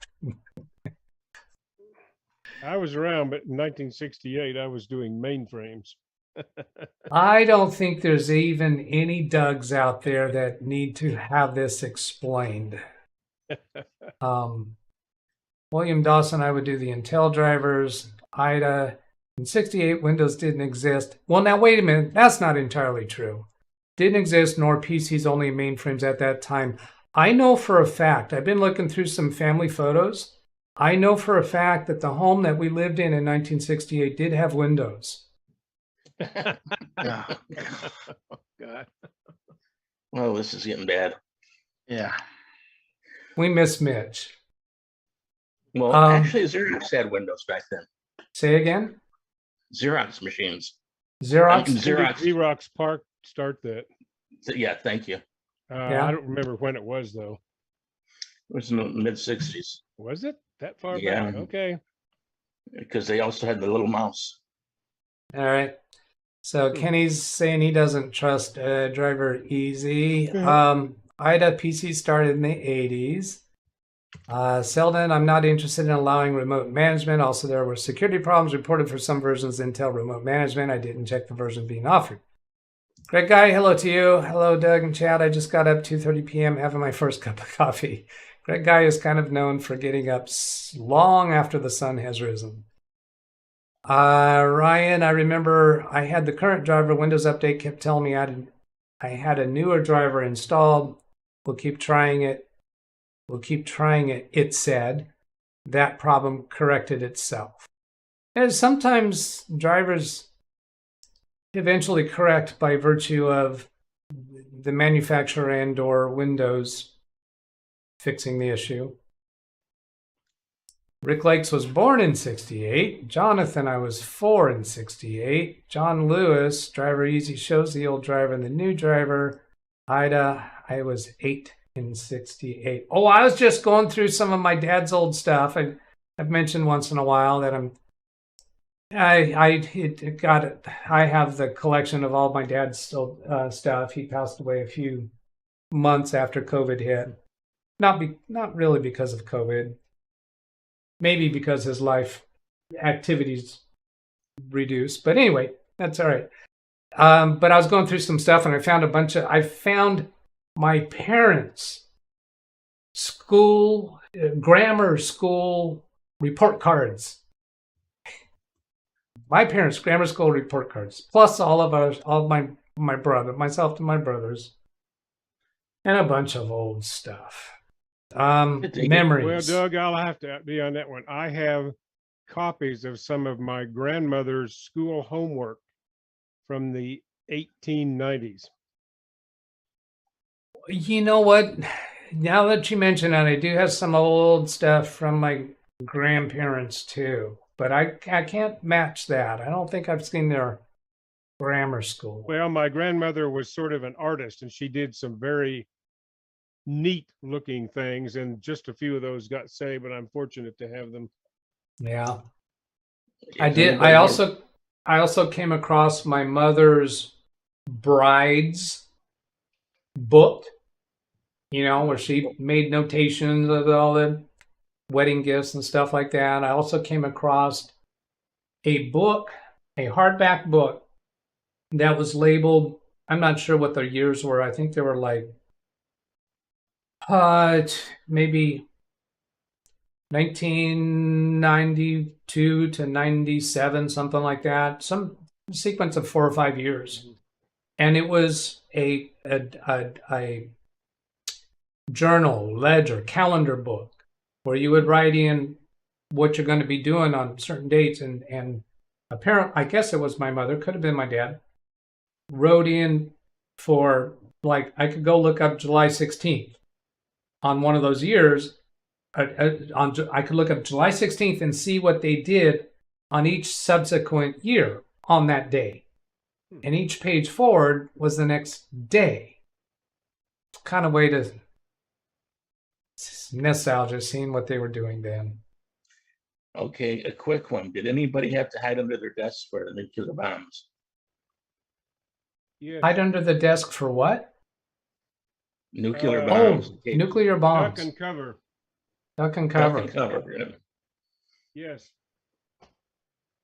I was around, but in 1968, I was doing mainframes. I don't think there's even any Dougs out there that need to have this explained. William Dawson, I would do the Intel drivers. IDA, in 68, Windows didn't exist. Well, now, wait a minute. That's not entirely true. Didn't exist, nor PCs, only mainframes at that time. I know for a fact, I've been looking through some family photos. I know for a fact that the home that we lived in 1968 did have Windows. Oh, God. well, this is getting bad. Yeah. We miss Mitch. Well, actually, Xerox had Windows back then. Say again? Xerox machines. Xerox? Xerox Park start that. Yeah, thank you. Yeah. I don't remember when it was, though. It was in the mid-60s. Was it that far Yeah. back? Okay. because they also had the little mouse. All right. So Kenny's saying he doesn't trust Driver Easy. IDA PC started in the 80s. Selden, I'm not interested in allowing remote management. Also, there were security problems reported for some versions of Intel remote management. I didn't check the version being offered. Greg Guy, hello to you. Hello, Doug and Chad. I just got up 2:30 p.m. having my first cup of coffee. Greg Guy is kind of known for getting up long after the sun has risen. Ryan, I remember I had the current driver. Windows Update kept telling me I had a newer driver installed. We'll keep trying it. We'll keep trying it, it said. That problem corrected itself. And sometimes drivers eventually correct by virtue of the manufacturer and or Windows fixing the issue. Rick Lakes was born in 68. Jonathan, I was 4 in 68. John Lewis, Driver Easy shows the old driver and the new driver. Ida, I was 8 in 68. Oh, I was just going through some of my dad's old stuff. I've mentioned once in a while that I have the collection of all my dad's old stuff. He passed away a few months after COVID hit. Not really because of COVID. Maybe because his life activities reduced. But anyway, that's all right. But I was going through some stuff and I found my parents' grammar school report cards. My parents' grammar school report cards, plus my brother, myself and my brothers, and a bunch of old stuff. Memories. Well, Doug, I'll have to be on that one. I have copies of some of my grandmother's school homework from the 1890s. You know what? Now that you mention it, I do have some old stuff from my grandparents too, but I can't match that. I don't think I've seen their grammar school. Well, my grandmother was sort of an artist, and she did some very neat looking things, and just a few of those got saved, but I'm fortunate to have them. Yeah. I did. I also came across my mother's bride's book, where she made notations of all the wedding gifts and stuff like that. I also came across a book, a hardback book that was labeled, I'm not sure what the years were. I think they were like maybe 1992 to 97, something like that. Some sequence of 4 or 5 years. And it was a journal, ledger, calendar book where you would write in what you're going to be doing on certain dates. And apparently, I guess it was my mother, could have been my dad, wrote in for, like, I could go look up July 16th on one of those years. I could look up July 16th and see what they did on each subsequent year on that day. And each page forward was the next day. It's kind of way to nostalgia, seeing what they were doing then. Okay, a quick one. Did anybody have to hide under their desks for the nuclear bombs? Yes. Hide under the desk for what? Nuclear bombs. Oh, nuclear bombs. Duck and cover. Duck and cover. Duck and cover, yeah. Yes. I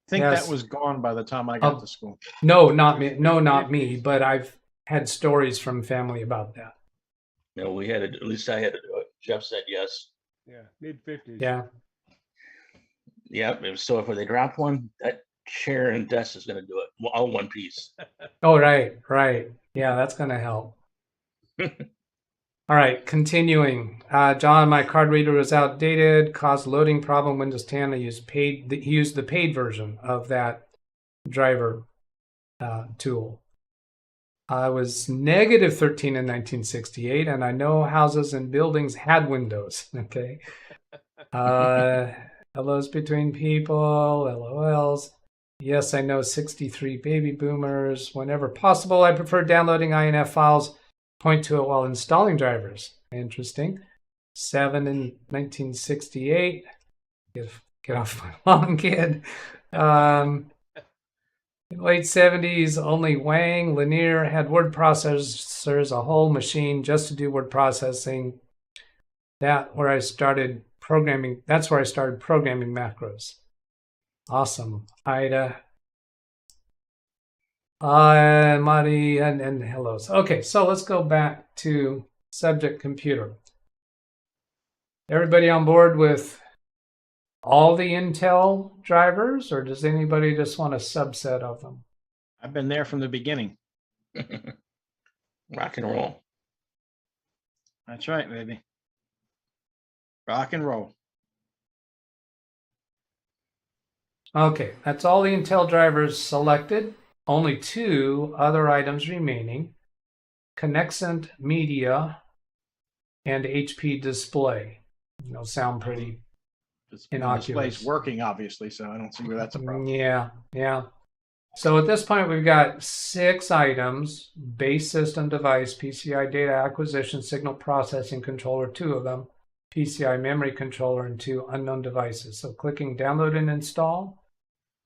think Yes. that was gone by the time I got to school. No, not me. No, not me. But I've had stories from family about that. No, we had to, at least I had to do it. Jeff said yes. Yeah, mid-50s. Yeah. Yeah, so if they drop one, that chair and desk is going to do it, all one piece. Oh, right. Yeah, that's going to help. All right, continuing. John, my card reader was outdated, caused loading problem. Windows 10. He used the paid version of that driver tool. I was negative 13 in 1968, and I know houses and buildings had windows. Okay. Hellos between people, LOLs. Yes, I know 63 baby boomers. Whenever possible, I prefer downloading INF files. Point to it while installing drivers. Interesting. 7 in 1968. Get off my lawn, kid. In the late 70s, only Wang, Lanier had word processors, a whole machine just to do word processing. That's where I started programming macros. Awesome. Ida. Marty and hellos. Okay, so let's go back to subject computer. Everybody on board with all the Intel drivers, or does anybody just want a subset of them? I've been there from the beginning. Rock and roll. That's right, baby. Rock and roll. Okay, that's all the Intel drivers selected. Only 2 other items remaining: Connexent Media and HP Display. Sound pretty innocuous. Display's working, obviously, so I don't see where that's a problem. Yeah. So at this point, we've got 6 items: base system device, PCI data acquisition, signal processing controller, 2 of them, PCI memory controller, and 2 unknown devices. So clicking download and install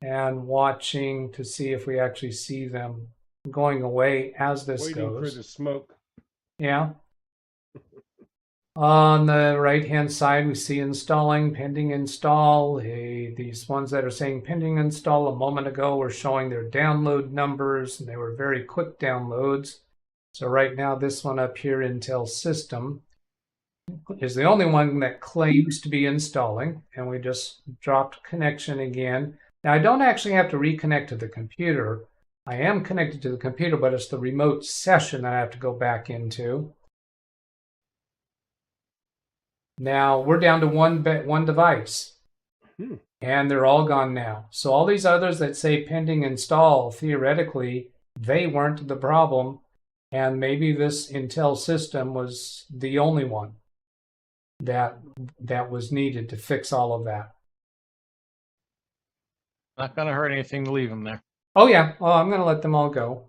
and watching to see if we actually see them going away as this Waiting goes. for the smoke. Yeah. On the right-hand side, we see installing, pending install. These ones that are saying pending install a moment ago were showing their download numbers, and they were very quick downloads. So right now, this one up here, Intel System, is the only one that claims to be installing, and we just dropped connection again. Now, I don't actually have to reconnect to the computer. I am connected to the computer, but it's the remote session that I have to go back into. Now, we're down to one device, and they're all gone now. So all these others that say pending install, theoretically, they weren't the problem, and maybe this Intel System was the only one that was needed to fix all of that. Not going to hurt anything to leave them there. Oh, yeah. Well, I'm going to let them all go.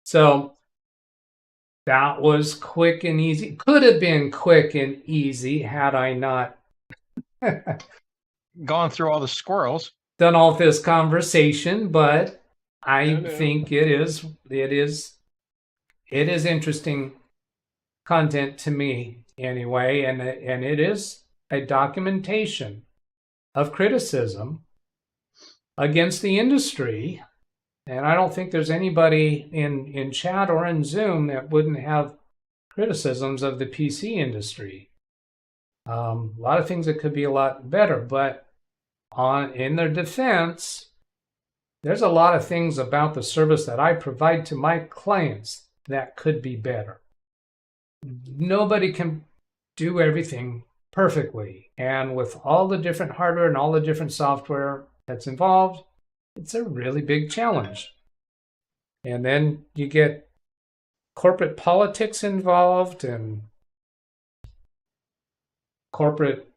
So that was quick and easy. Could have been quick and easy had I not gone through all the squirrels. Done all this conversation, but I think it is interesting content to me anyway, and it is a documentation of criticism against the industry. And I don't think there's anybody in chat or in Zoom that wouldn't have criticisms of the PC industry. A lot of things that could be a lot better, but in their defense, there's a lot of things about the service that I provide to my clients that could be better. Nobody can do everything perfectly. And with all the different hardware and all the different software that's involved, it's a really big challenge. And then you get corporate politics involved and corporate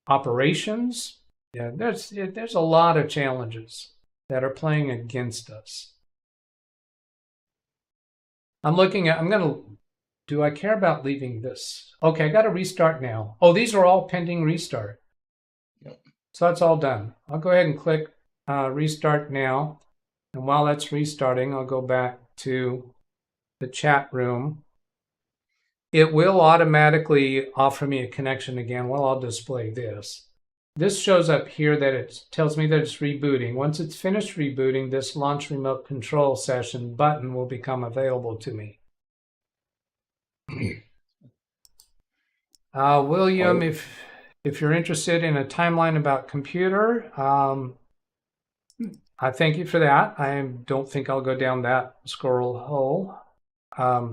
operations. Yeah, there's a lot of challenges that are playing against us. Do I care about leaving this? Okay, I got to restart now. Oh, these are all pending restart. Yep. So that's all done. I'll go ahead and click restart now. And while that's restarting, I'll go back to the chat room. It will automatically offer me a connection again. Well, I'll display this. This shows up here that it tells me that it's rebooting. Once it's finished rebooting, this launch remote control session button will become available to me. William, if you're interested in a timeline about computer, I thank you for that. I don't think I'll go down that squirrel hole,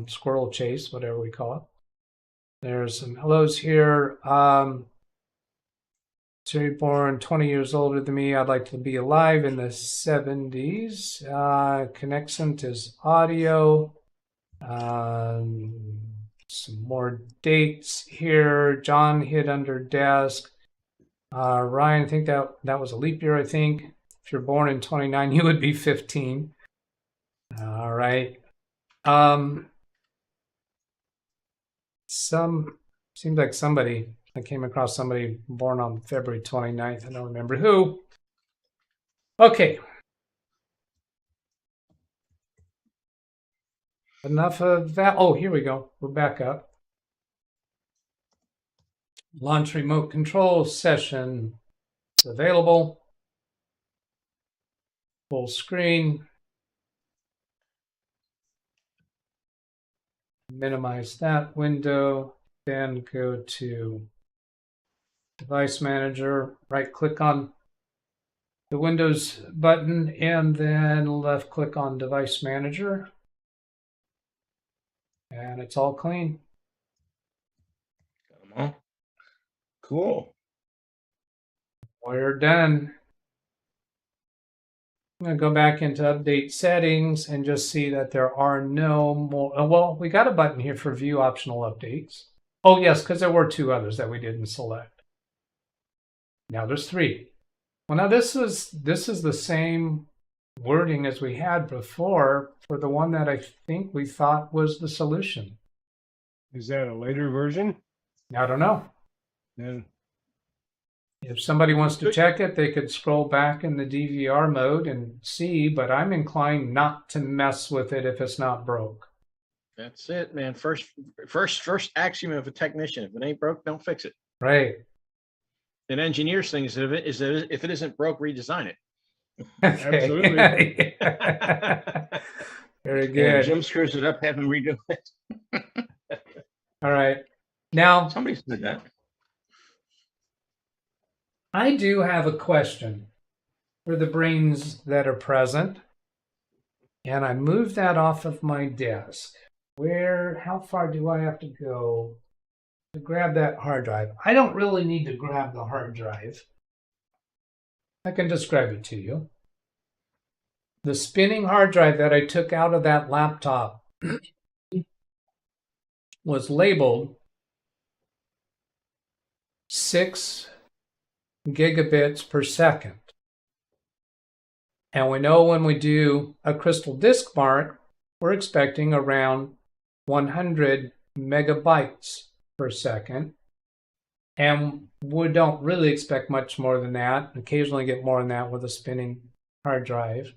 squirrel chase, whatever we call it. There's some hellos here. Born 20 years older than me. I'd like to be alive in the 70s. Connexent is audio. Some more dates here. John hid under desk. Ryan, I think that was a leap year, I think. If you're born in 29, you would be 15. All right. Some Seems like I came across somebody born on February 29th. I don't remember who. Okay. Enough of that. Oh, here we go. We're back up. Launch remote control session is available. Full screen. Minimize that window. Then go to Device Manager. Right click on the Windows button and then left click on Device Manager. And it's all clean. Come on. Cool. We're done. I'm going to go back into update settings and just see that there are no more. Well, we got a button here for view optional updates. Oh, yes, because there were 2 others that we didn't select. Now there's 3. Well, now this is the same wording as we had before for the one that I think we thought was the solution. Is that a later version? I don't know. Then If somebody wants to check it, they could scroll back in the DVR mode and see, but I'm inclined not to mess with it if it's not broke. That's it, man. First axiom of a technician: if it ain't broke, don't fix it. Right. An engineer's thing is that if it isn't broke, redesign it. Absolutely. Very Yeah, good. Jim screws it up, have him redo it. All right. Now, Somebody said that. I do have a question for the brains that are present. And I moved that off of my desk. How far do I have to go to grab that hard drive? I don't really need to grab the hard drive. I can describe it to you. The spinning hard drive that I took out of that laptop was labeled 6 gigabits per second. And we know when we do a crystal disk mark, we're expecting around 100 megabytes per second. And we don't really expect much more than that. Occasionally get more than that with a spinning hard drive.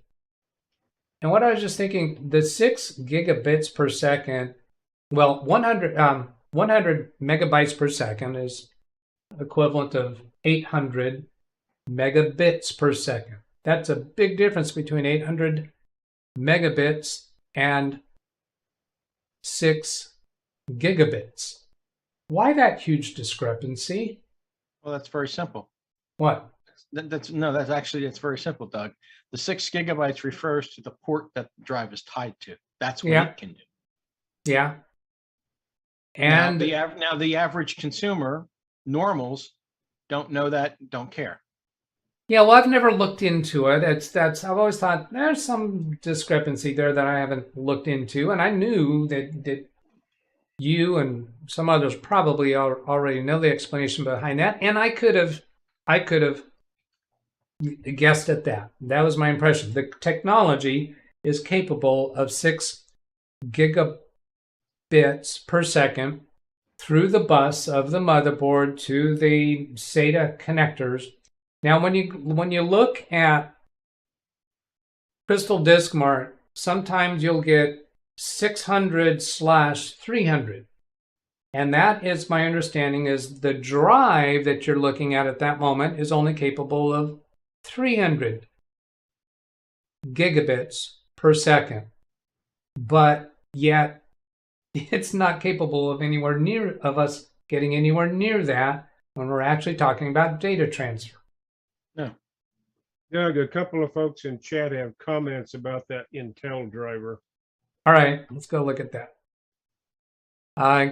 And what I was just thinking, the 6 gigabits per second, well, 100 megabytes per second is equivalent of 800 megabits per second. That's a big difference between 800 megabits and 6 gigabits. Why that huge discrepancy? Well, that's very simple. What? That's very simple, Doug. The 6 gigabytes refers to the port that the drive is tied to. That's what it can do. Yeah. And now the average consumer, normals, don't know that, don't care. Yeah, well, I've never looked into it. I've always thought there's some discrepancy there that I haven't looked into, and I knew that you and some others probably already know the explanation behind that, and I could have guessed at that. That was my impression. The technology is capable of 6 gigabits per second through the bus of the motherboard to the SATA connectors. Now, when you look at Crystal Disk Mart, sometimes you'll get 600/300. And that is my understanding is the drive that you're looking at that moment is only capable of 300 gigabits per second. But yet it's not capable of us getting anywhere near that when we're actually talking about data transfer. No. Doug, a couple of folks in chat have comments about that Intel driver. All right, let's go look at that.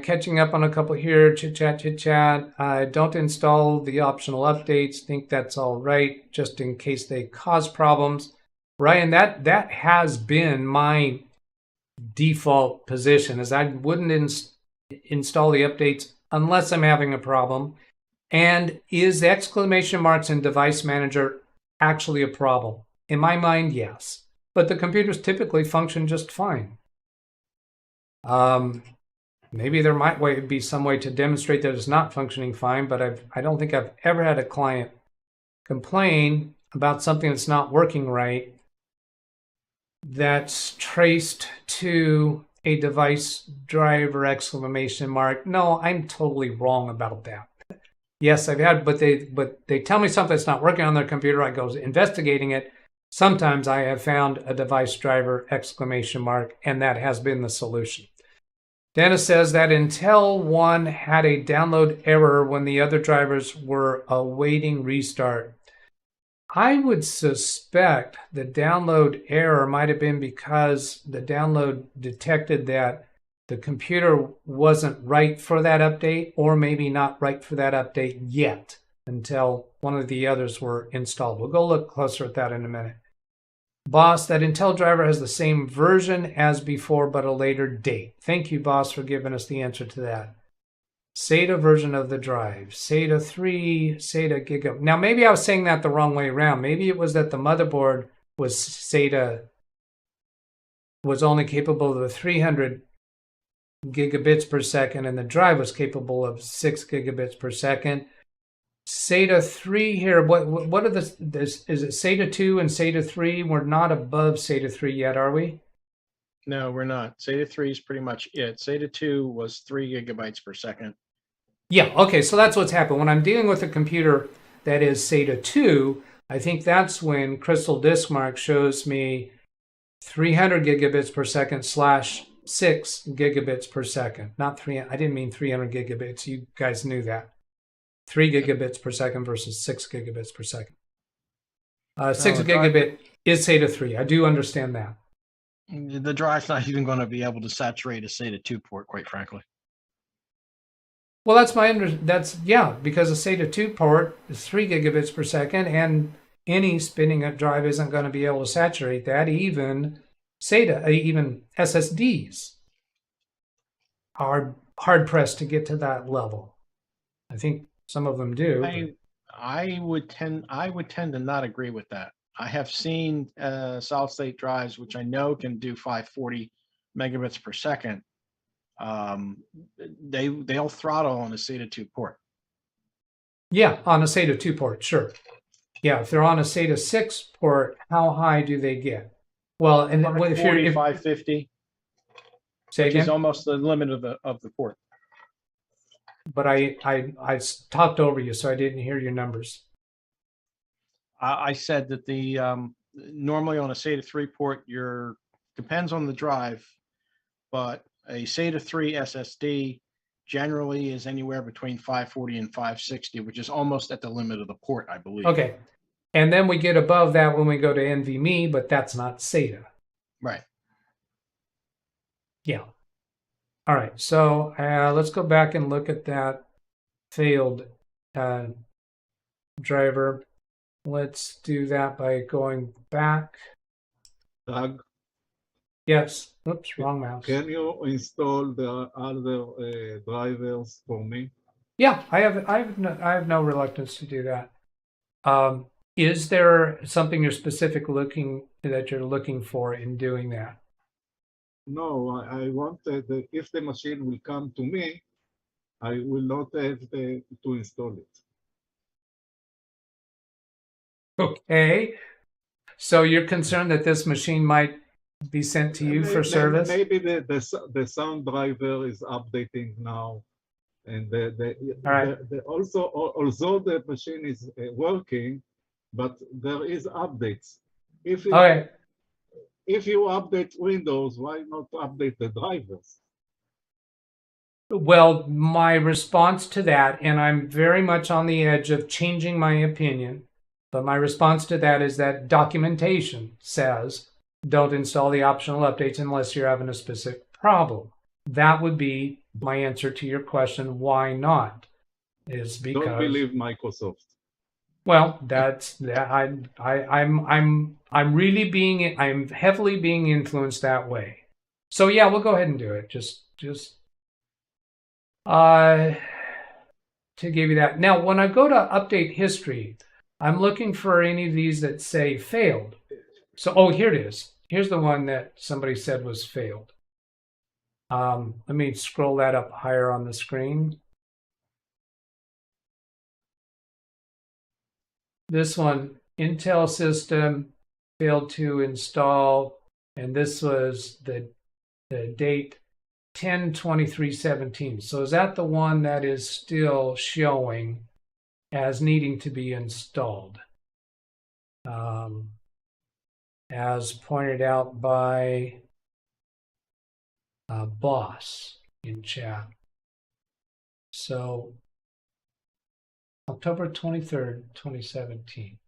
Catching up on a couple here, chit chat. Don't install the optional updates. Think that's all right, just in case they cause problems. Ryan, that has been my default position, is I wouldn't install the updates unless I'm having a problem. And is exclamation marks in Device Manager actually a problem? In my mind, yes. But the computers typically function just fine. maybe there might be some way to demonstrate that it's not functioning fine, but I don't think I've ever had a client complain about something that's not working right that's traced to a device driver exclamation mark. No, I'm totally wrong about that. Yes, I've had, but they tell me something that's not working on their computer. I go investigating it. Sometimes I have found a device driver exclamation mark, and that has been the solution. Dennis says that Intel 1 had a download error when the other drivers were awaiting restart. I would suspect the download error might have been because the download detected that the computer wasn't right for that update, or maybe not right for that update yet until one of the others were installed. We'll go look closer at that in a minute. Boss, that Intel driver has the same version as before, but a later date. Thank you, Boss, for giving us the answer to that. SATA version of the drive, SATA 3, SATA Giga. Now, maybe I was saying that the wrong way around. Maybe it was that the motherboard was SATA, was only capable of the 300 gigabits per second, and the drive was capable of 6 gigabits per second. SATA 3 here, what are is it SATA 2 and SATA 3? We're not above SATA 3 yet, are we? No, we're not. SATA 3 is pretty much it. SATA 2 was 3 gigabytes per second. Yeah, okay, so that's what's happened. When I'm dealing with a computer that is SATA 2, I think that's when Crystal Diskmark shows me 300 gigabits per second / 6 gigabits per second. Not 3, I didn't mean 300 gigabits. You guys knew that. 3 gigabits per second versus 6 gigabits per second. 6 gigabit is SATA 3. I do understand that. The drive's not even going to be able to saturate a SATA 2 port, quite frankly. Well, because a SATA 2 port is 3 gigabits per second, and any spinning up drive isn't going to be able to saturate that. Even SATA, even SSDs are hard pressed to get to that level. I think some of them do. I would tend to not agree with that. I have seen solid state drives which I know can do 540 megabits per second. They'll throttle on a SATA 2 port. Yeah, on a SATA 2 port, sure. Yeah, if they're on a SATA 6 port, how high do they get? Well, and if you're 550, which is almost the limit of the port. But I talked over you, so I didn't hear your numbers. I said that the normally on a SATA 3 port, depends on the drive, but a SATA 3 SSD generally is anywhere between 540 and 560, which is almost at the limit of the port, I believe. Okay. And then we get above that when we go to NVMe, but that's not SATA. Right. Yeah. All right. So let's go back and look at that failed driver. Let's do that by going back. Doug? Yes. Oops, wrong mouse. Can you install the other drivers for me? Yeah, I have no reluctance to do that. Is there something you're looking for in doing that? No, I want if the machine will come to me, I will not have to install it. Okay. So you're concerned that this machine might be sent to you for service? Maybe the sound driver is updating now, and also although the machine is working, but there is updates. If you update Windows, why not update the drivers? Well, my response to that, and I'm very much on the edge of changing my opinion, but my response to that is that documentation says don't install the optional updates unless you're having a specific problem. That would be my answer to your question. Why not? Is because don't believe Microsoft. Well, that's that. I'm heavily being influenced that way. So yeah, we'll go ahead and do it. Just to give you that. Now, when I go to update history, I'm looking for any of these that say failed. So, here it is. Here's the one that somebody said was failed. Let me scroll that up higher on the screen. This one, Intel system failed to install, and this was the date 10/23/17. So is that the one that is still showing as needing to be installed? As pointed out by Boss in chat. So October 23rd, 2017.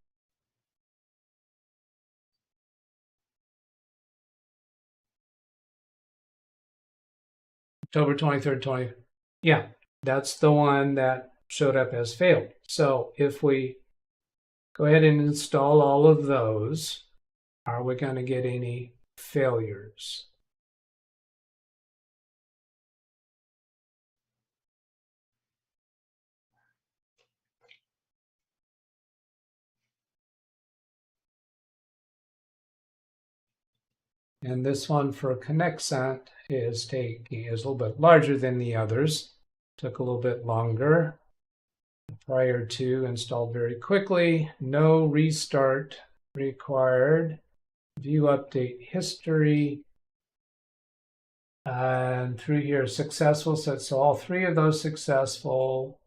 October 23rd, yeah, that's the one that showed up as failed. So if we go ahead and install all of those, are we going to get any failures? And this one for ConnectSent is a little bit larger than the others. Took a little bit longer. Prior to installed very quickly. No restart required. View update history. And through here, successful. So all three of those successful.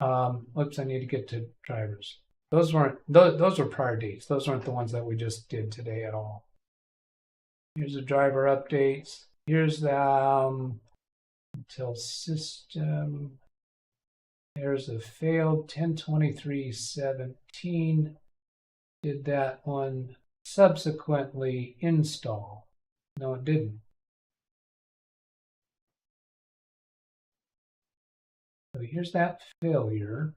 Oops, I need to get to drivers. Those weren't, those were prior dates. Those weren't the ones that we just did today at all. Here's the driver updates. Here's the until system. There's a failed 10/23/17. Did that one subsequently install? No, it didn't. So here's that failure.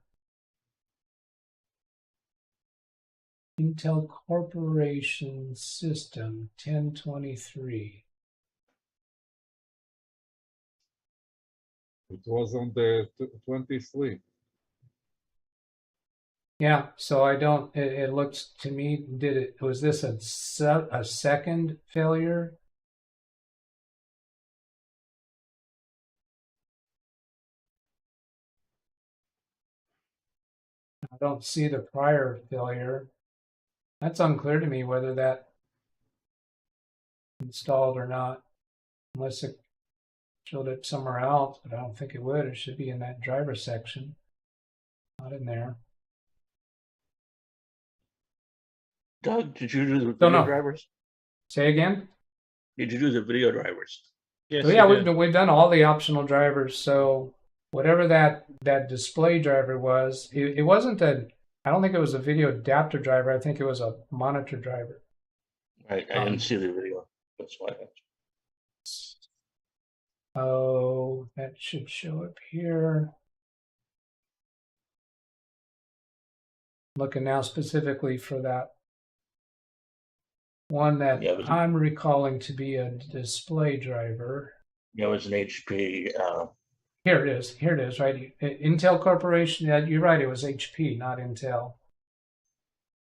Intel Corporation System 10/23. It was on the 23. Yeah, so I don't, it looks to me, was this a second failure? I don't see the prior failure. That's unclear to me whether that installed or not, unless it showed it somewhere else, but I don't think it would. It should be in that driver section, not in there. Doug, did you do the video drivers? Say again? Did you do the video drivers? Yes. So yeah, we've done all the optional drivers. So whatever that display driver was, it wasn't I don't think it was a video adapter driver. I think it was a monitor driver. Right, I didn't see the video. That's why. Oh, that should show up here. Looking now specifically for that one that I'm recalling to be a display driver. Yeah, it was an HP. Here it is. Here it is, right? Intel Corporation. Yeah, you're right. It was HP, not Intel.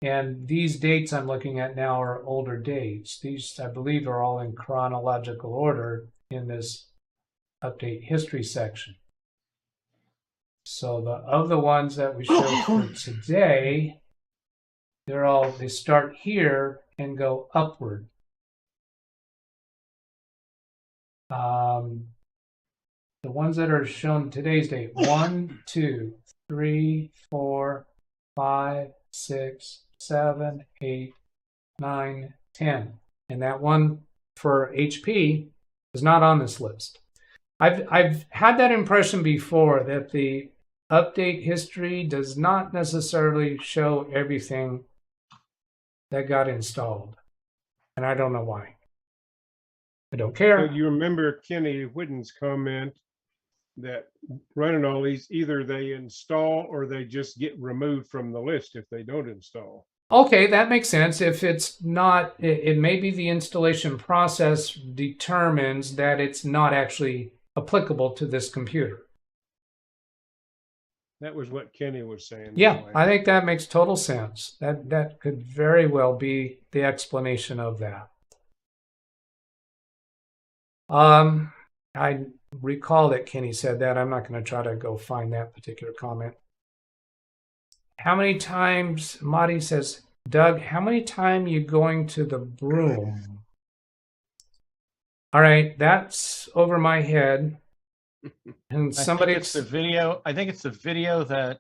And these dates I'm looking at now are older dates. These, I believe, are all in chronological order in this update history section. So of the ones that we showed for today, they start here and go upward. The ones that are shown today's date, 1, 2, 3, 4, 5, 6, 7, 8, 9, 10. And that one for HP is not on this list. I've had that impression before that the update history does not necessarily show everything that got installed. And I don't know why. I don't care. So you remember Kenny Whidden's comment that running all these, either they install or they just get removed from the list if they don't install. Okay, that makes sense. If it's not, it may be the installation process determines that it's not actually applicable to this computer. That was what Kenny was saying. Yeah, I think that makes total sense. That could very well be the explanation of that. I recall that Kenny said that. I'm not going to try to go find that particular comment. How many times, Marty says, Doug, how many times you going to the broom? All right, that's over my head. And somebody, it's the video. I think it's the video that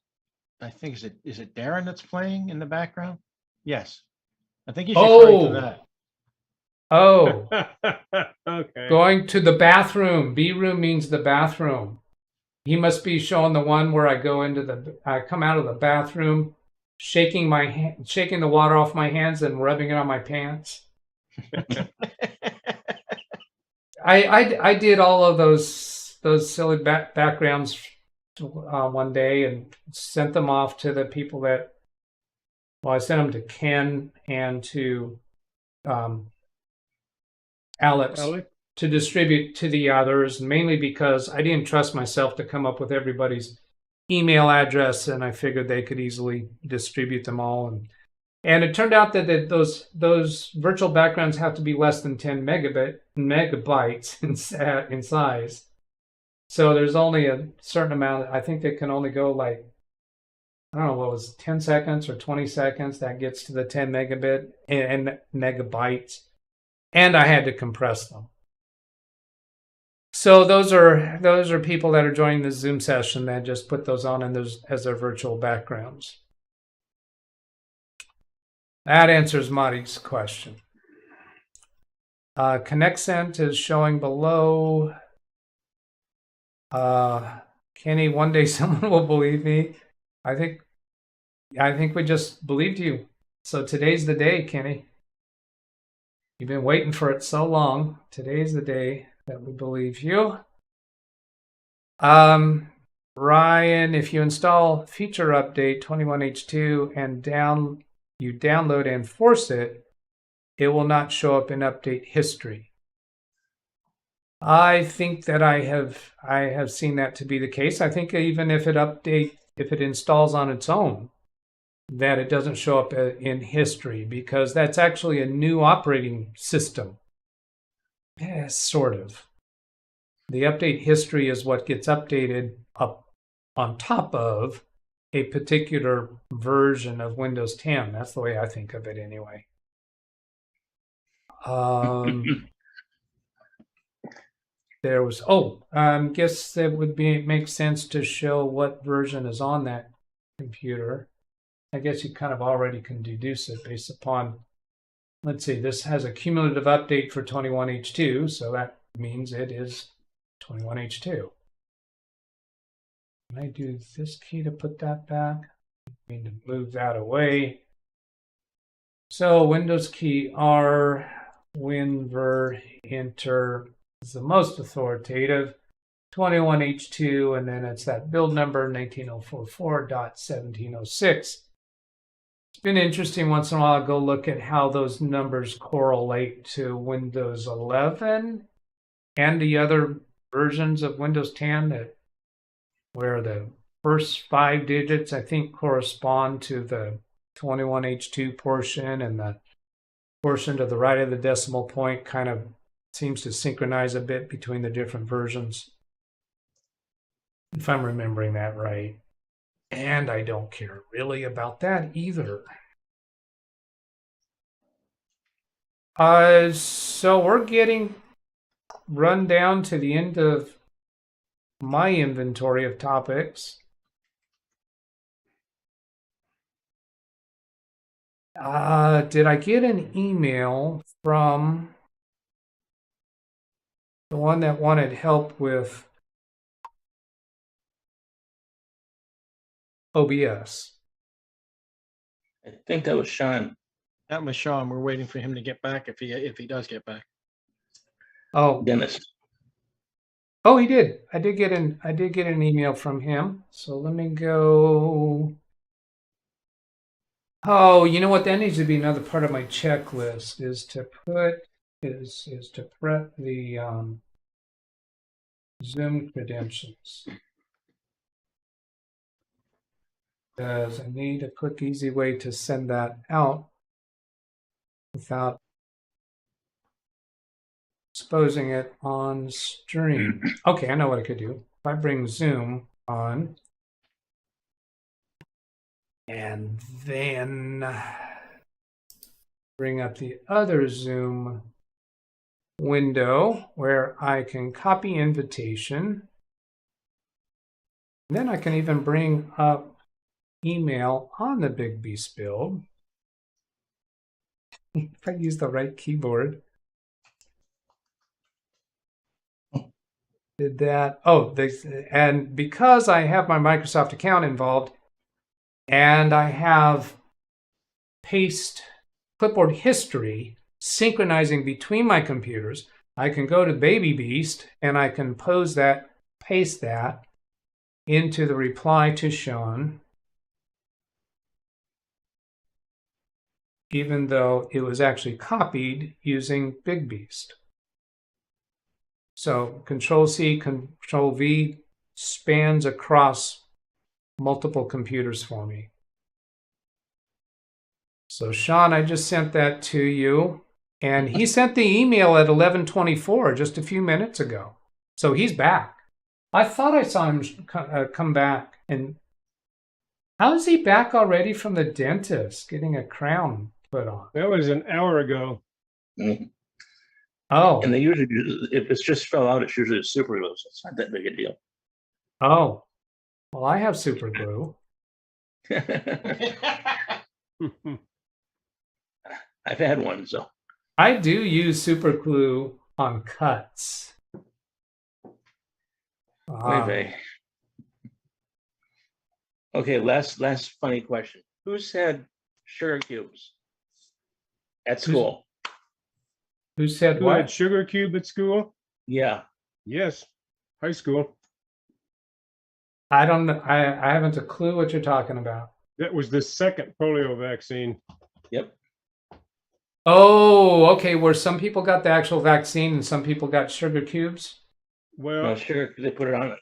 is it Darren that's playing in the background? Yes. I think he's referring to that. Oh, Okay. going to the bathroom. B room means the bathroom. He must be showing the one where I come out of the bathroom, shaking the water off my hands and rubbing it on my pants. I did all of those silly backgrounds one day and sent them off to the people that. Well, I sent them to Ken and to Alex to distribute to the others, mainly because I didn't trust myself to come up with everybody's email address, and I figured they could easily distribute them all. And it turned out that those virtual backgrounds have to be less than 10 megabytes in size. So there's only a certain amount. I think they can only go like, I don't know, what was 10 seconds or 20 seconds. That gets to the 10 megabit and megabytes. And I had to compress them. So those are people that are joining the Zoom session that just put those on and those as their virtual backgrounds. That answers Marty's question. ConnectSent is showing below. Kenny, one day someone will believe me. I think we just believed you. So today's the day, Kenny. You've been waiting for it so long. Today's the day that we believe you. Ryan, if you install feature update 21H2 and you download and force it, it will not show up in update history. I think that I have seen that to be the case. I think even if it installs on its own, that it doesn't show up in history because that's actually a new operating system. Yeah, sort of. The update history is what gets updated up on top of a particular version of Windows 10. That's the way I think of it anyway. Guess it would make sense to show what version is on that computer. I guess you kind of already can deduce it based upon, let's see, this has a cumulative update for 21H2, so that means it is 21H2. Can I do this key to put that back? I mean to move that away. So Windows key R, WinVer, Enter is the most authoritative. 21H2, and then it's that build number 19044.1706. It's been interesting once in a while to go look at how those numbers correlate to Windows 11 and the other versions of Windows 10 where the first 5 digits, I think, correspond to the 21H2 portion, and the portion to the right of the decimal point kind of seems to synchronize a bit between the different versions. If I'm remembering that right. And I don't care really about that either. So we're getting run down to the end of my inventory of topics. Did I get an email from the one that wanted help with OBS? I think that was Sean. That was Sean. We're waiting for him to get back if he does get back. Oh, Dennis. Oh, he did. I did get an email from him. So let me go. Oh, you know what? That needs to be another part of my checklist is to prep the Zoom credentials. Because I need a quick, easy way to send that out without. exposing it on stream. Okay, I know what I could do. If I bring Zoom on, and then bring up the other Zoom window where I can copy invitation. Then I can even bring up email on the Big Beast build. If I use the right keyboard. Did that. Oh, and because I have my Microsoft account involved and I have paste clipboard history synchronizing between my computers, I can go to Baby Beast and I can paste that into the reply to Sean, even though it was actually copied using Big Beast. So Control-C, Control-V spans across multiple computers for me. So Sean, I just sent that to you. And he sent the email at 11:24 just a few minutes ago. So he's back. I thought I saw him come back. And how is he back already from the dentist getting a crown put on? That was an hour ago. Mm-hmm. Oh. And they usually, if it's just fell out, it's usually a super glue, so it's not that big a deal. Oh. Well, I have super glue. I've had one, so. I do use super glue on cuts. Okay, last funny question. Who's had sugar cubes at school? Who said Who what? had sugar cube at school? Yeah. Yes, high school. I don't know. I haven't a clue what you're talking about. That was the second polio vaccine. Yep. Oh, okay. Where some people got the actual vaccine and some people got sugar cubes? Well, No, sugar, they put it on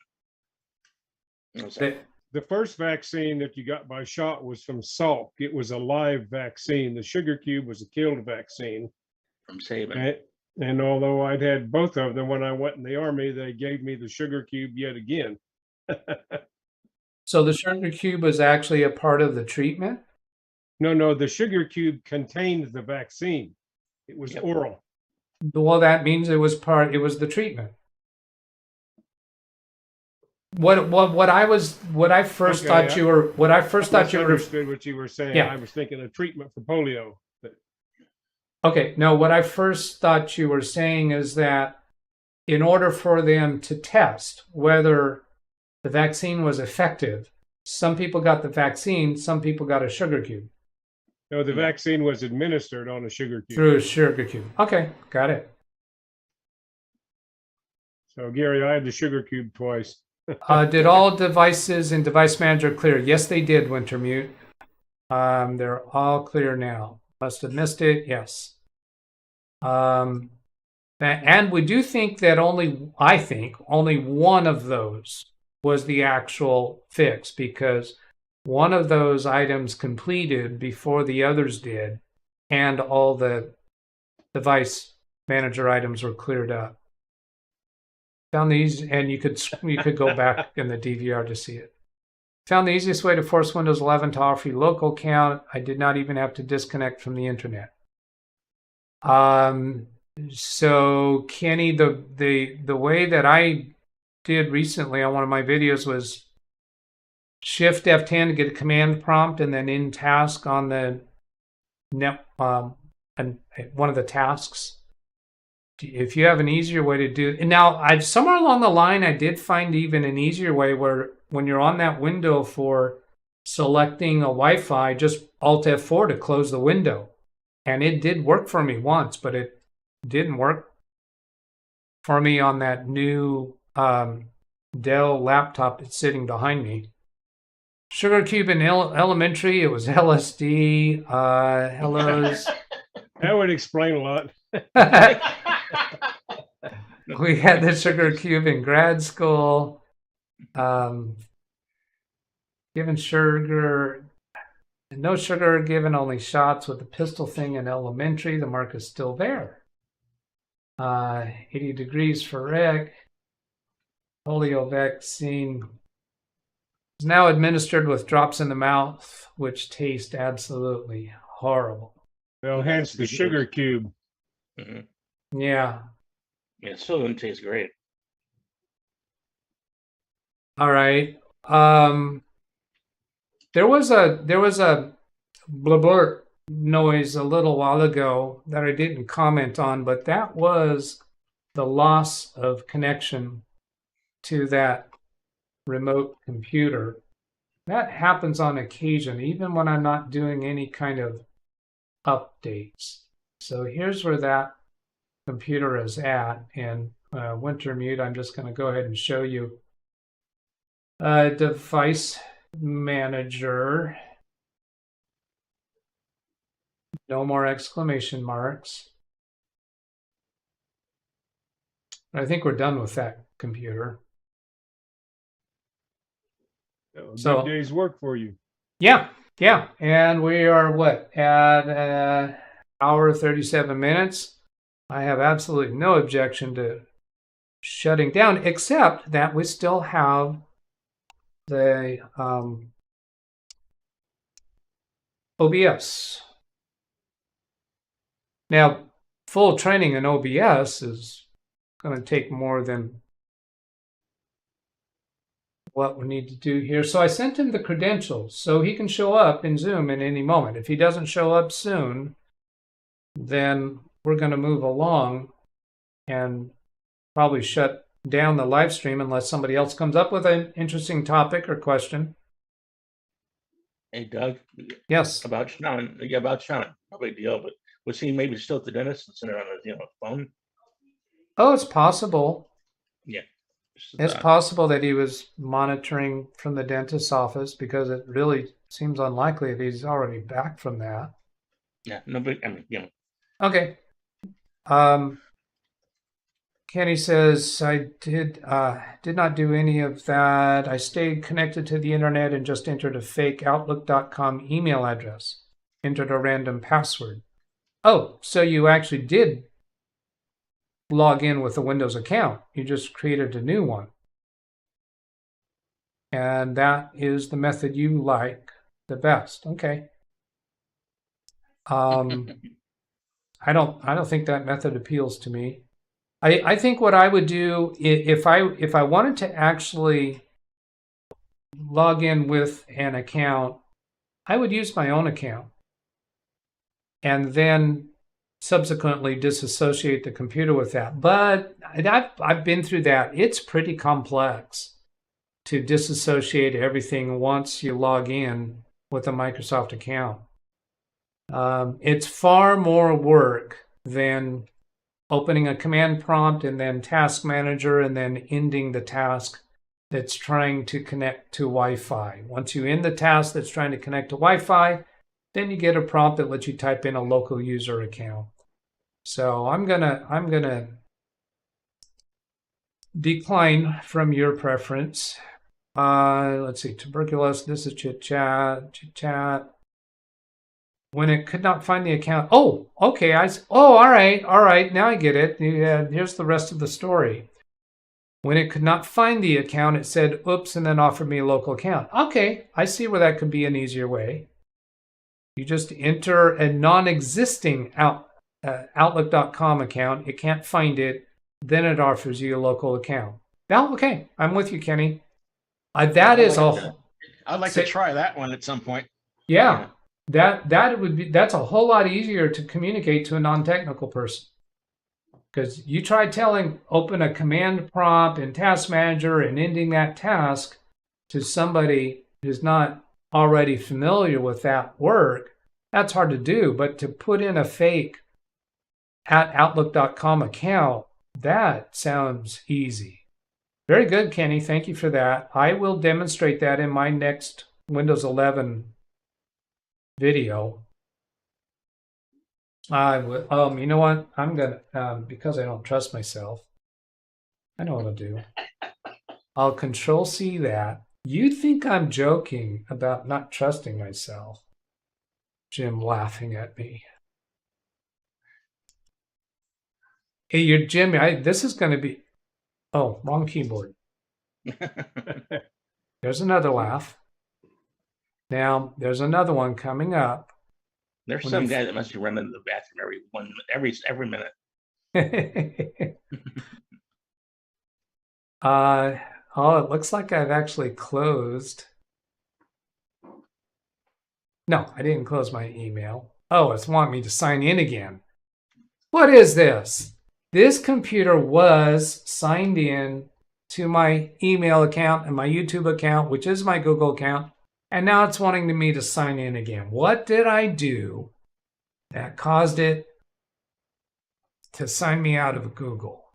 it. The first vaccine that you got by shot was from Salk. It was a live vaccine. The sugar cube was a killed vaccine. From Saban. And although I'd had both of them when I went in the Army, they gave me the sugar cube yet again. So the sugar cube was actually a part of the treatment? No, the sugar cube contained the vaccine. It was oral. Well, that means it was the treatment. What I first thought you were understood what you were saying. Yeah. I was thinking of treatment for polio. But okay, no, what I first thought you were saying is that in order for them to test whether the vaccine was effective, some people got the vaccine, some people got a sugar cube. no, the vaccine was administered on a sugar cube. Through a sugar cube. Okay, got it. So Gary, I had the sugar cube twice. Did all devices in Device Manager clear? Yes, they did, Wintermute. They're all clear now. Must have missed it. Yes. And we do think that only one of those was the actual fix, because one of those items completed before the others did, and all the Device Manager items were cleared up. Found these, and you could go back in the DVR to see it. Found the easiest way to force Windows 11 to offer you local account. I did not even have to disconnect from the internet. So Kenny, the way that I did recently on one of my videos was Shift F10 to get a command prompt, and then in task on the and one of the tasks. If you have an easier way to do it, and now somewhere along the line I did find even an easier way where when you're on that window for selecting a Wi-Fi, just Alt F4 to close the window, and it did work for me once, but it didn't work for me on that new Dell laptop that's sitting behind me. Sugar cube in elementary, it was LSD. Hellos. That would explain a lot. We had the sugar cube in grad school. Given sugar, no sugar given, only shots with the pistol thing in elementary. The mark is still there. 80 degrees for Rick. Polio vaccine is now administered with drops in the mouth, which taste absolutely horrible. Well, hence the sugar cube. Mm-hmm. Yeah. Yeah, it still doesn't taste great. All right. There was a blur noise a little while ago that I didn't comment on, but that was the loss of connection to that remote computer. That happens on occasion, even when I'm not doing any kind of updates. So here's where that computer is at. And winter mute, I'm just going to go ahead and show you device manager. No more exclamation marks. I think we're done with that computer. So, good day's work for you. Yeah. And we are what, at hour 37 minutes. I have absolutely no objection to shutting down, except that we still have the OBS. Now, full training in OBS is going to take more than what we need to do here. So I sent him the credentials so he can show up in Zoom at any moment. If he doesn't show up soon, then we're going to move along and probably shut down the live stream unless somebody else comes up with an interesting topic or question. Hey, Doug. Yes. About Sean. Yeah, about Sean. No big deal, but was he maybe still at the dentist and sitting on his phone? Oh, it's possible. Yeah. It's possible that he was monitoring from the dentist's office, because it really seems unlikely that he's already back from that. Yeah, no big, Okay. Kenny says, I did not do any of that. I stayed connected to the internet and just entered a fake Outlook.com email address. Entered a random password. Oh, so you actually did log in with a Windows account. You just created a new one. And that is the method you like the best. Okay. I don't think that method appeals to me. I think what I would do if I wanted to actually log in with an account, I would use my own account and then subsequently disassociate the computer with that. But I've been through that. It's pretty complex to disassociate everything once you log in with a Microsoft account. It's far more work than opening a command prompt and then task manager and then ending the task that's trying to connect to Wi-Fi. Once you end the task that's trying to connect to Wi-Fi, then you get a prompt that lets you type in a local user account. So I'm gonna decline from your preference. Let's see, tuberculosis. This is chit chat. When it could not find the account. Oh, okay. All right. Now I get it. Here's the rest of the story. When it could not find the account, it said, oops, and then offered me a local account. Okay, I see where that could be an easier way. You just enter a non-existing Outlook.com account. It can't find it. Then it offers you a local account. Now, okay, I'm with you, Kenny. I'd like to try that one at some point. Yeah. That's a whole lot easier to communicate to a non-technical person, because you try open a command prompt in Task Manager and ending that task to somebody who's not already familiar with that work. That's hard to do, but to put in a fake @Outlook.com account, that sounds easy. Very good, Kenny. Thank you for that. I will demonstrate that in my next Windows 11 video. You know what? I'm gonna because I don't trust myself. I know what I'll do. I'll Control-C that. You think I'm joking about not trusting myself? Jim laughing at me. Hey, you're Jimmy. This is going to be. Oh, wrong keyboard. There's another laugh. Now there's another one coming up. There's some guy that must be running to the bathroom every minute. Oh, it looks like I've actually closed. No, I didn't close my email. Oh, it's wanting me to sign in again. What is this? This computer was signed in to my email account and my YouTube account, which is my Google account, and now it's wanting me to sign in again. What did I do that caused it to sign me out of Google?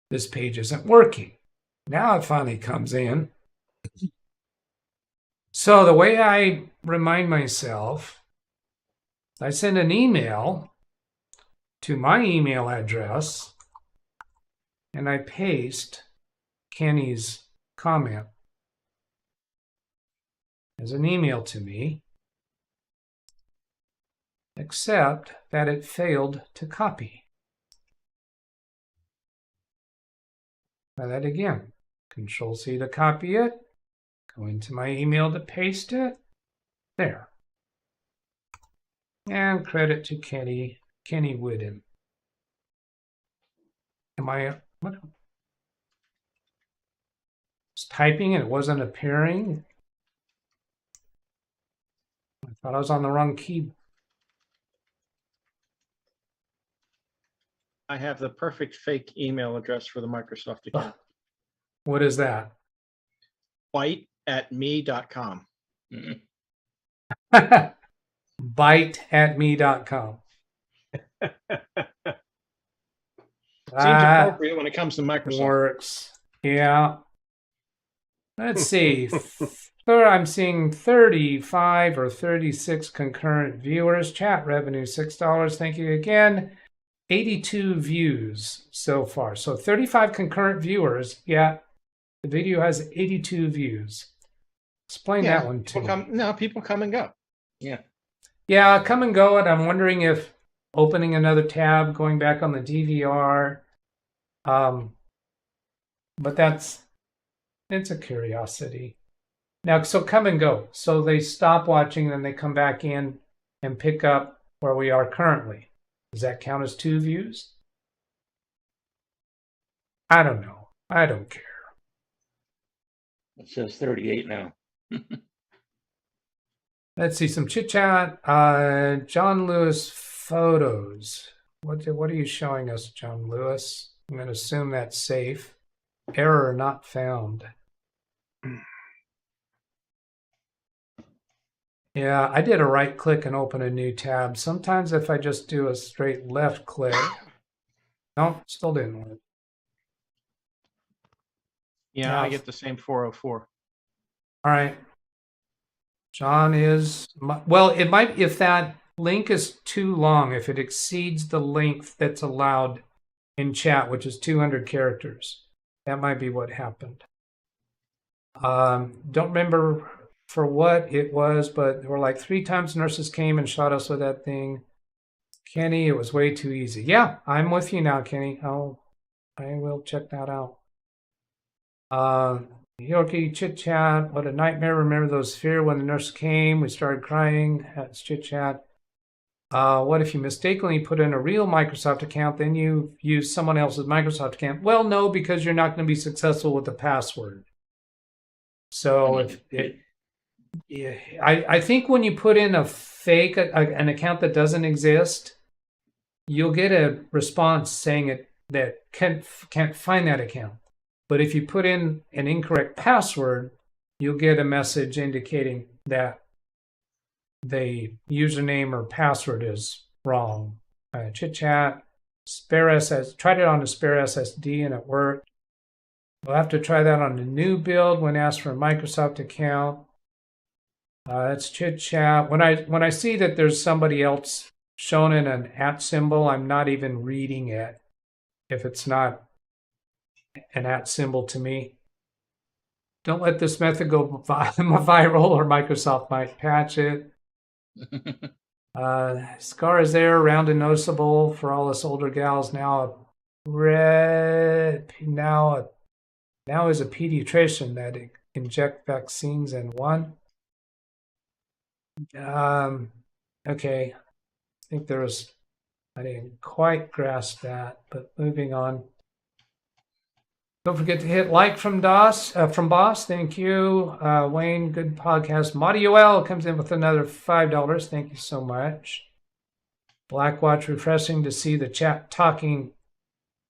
This page isn't working. Now it finally comes in. So the way I remind myself, I send an email to my email address and I paste Kenny's comment as an email to me, except that it failed to copy. Try that again. Control-C to copy it. Go into my email to paste it. There. And credit to Kenny Whitten. I was typing and it wasn't appearing. I thought I was on the wrong key. I have the perfect fake email address for the Microsoft account. What is that? Bite@me.com. Bite@me.com. Seems appropriate when it comes to Microsoft. Works. Yeah. Let's see. I'm seeing 35 or 36 concurrent viewers. Chat revenue, $6. Thank you again. 82 views so far. So 35 concurrent viewers, yet the video has 82 views. Explain that one to me. No, people come and go. Yeah. Yeah, come and go. And I'm wondering if opening another tab, going back on the DVR. But it's a curiosity. Now, so come and go. So they stop watching, then they come back in and pick up where we are currently. Does that count as 2 views? I don't know. I don't care. It says 38 now. Let's see some chit chat. John Lewis photos. What are you showing us, John Lewis? I'm going to assume that's safe. Error not found. Yeah, I did a right click and open a new tab. Sometimes if I just do a straight left click. No, still didn't work. Yeah, I get the same 404. All right. John is, well, it might, if that link is too long, if it exceeds the length that's allowed in chat, which is 200 characters, that might be what happened. Don't remember for what it was, but there were like 3 times nurses came and shot us with that thing. Kenny, it was way too easy. Yeah, I'm with you now, Kenny. I will check that out. Yorkie chit chat. What a nightmare. Remember those fear when the nurse came. We started crying. That's chit chat. What if you mistakenly put in a real Microsoft account, then you use someone else's Microsoft account? Well, no, because you're not going to be successful with the password. So I think when you put in a fake, an account that doesn't exist, you'll get a response saying that can't find that account. But if you put in an incorrect password, you'll get a message indicating that the username or password is wrong. Chit chat, spare SS, tried it on a spare SSD and it worked. We'll have to try that on a new build when asked for a Microsoft account. That's chit chat. When I see that there's somebody else shown in an @ symbol, I'm not even reading it if it's not an @ symbol to me. Don't let this method go viral or Microsoft might patch it. Scar is there, round and noticeable for all us older gals. Now is a pediatrician that inject vaccines in one. Okay, I think I didn't quite grasp that, but moving on. Don't forget to hit like from Boss. Thank you. Wayne, good podcast. Maudiuel comes in with another $5. Thank you so much. Blackwatch, refreshing to see the chat talking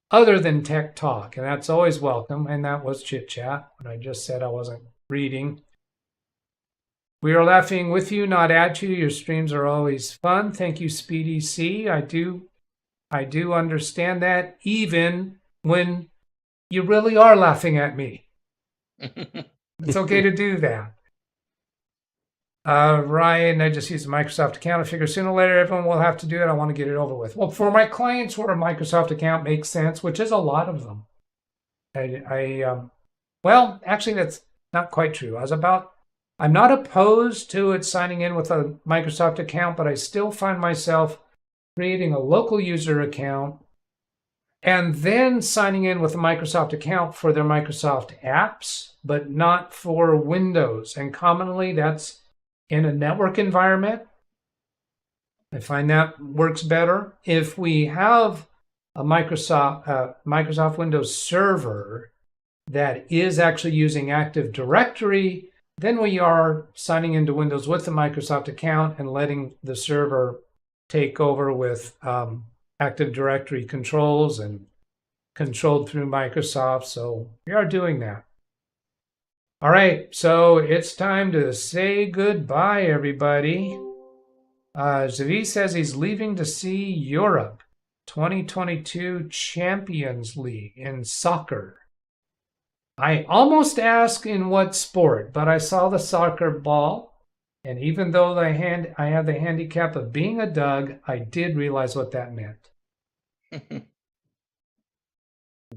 other than tech talk, and that's always welcome. And that was chit chat, but I just said I wasn't reading. We are laughing with you, not at you. Your streams are always fun. Thank you, Speedy C. I do understand that, even when you really are laughing at me. It's okay to do that. Ryan, I just used a Microsoft account. I figure sooner or later everyone will have to do it. I want to get it over with. Well, for my clients where a Microsoft account makes sense, which is a lot of them. Well, actually, that's not quite true. I'm not opposed to it signing in with a Microsoft account, but I still find myself creating a local user account and then signing in with a Microsoft account for their Microsoft apps, but not for Windows. And commonly that's in a network environment. I find that works better. If we have a Microsoft Windows server that is actually using Active Directory, then we are signing into Windows with the Microsoft account and letting the server take over with Active Directory controls and controlled through Microsoft. So we are doing that. All right, so it's time to say goodbye, everybody. Zavi says he's leaving to see Europe 2022 Champions League in soccer. I almost asked in what sport, but I saw the soccer ball. And even though I have the handicap of being a Doug, I did realize what that meant.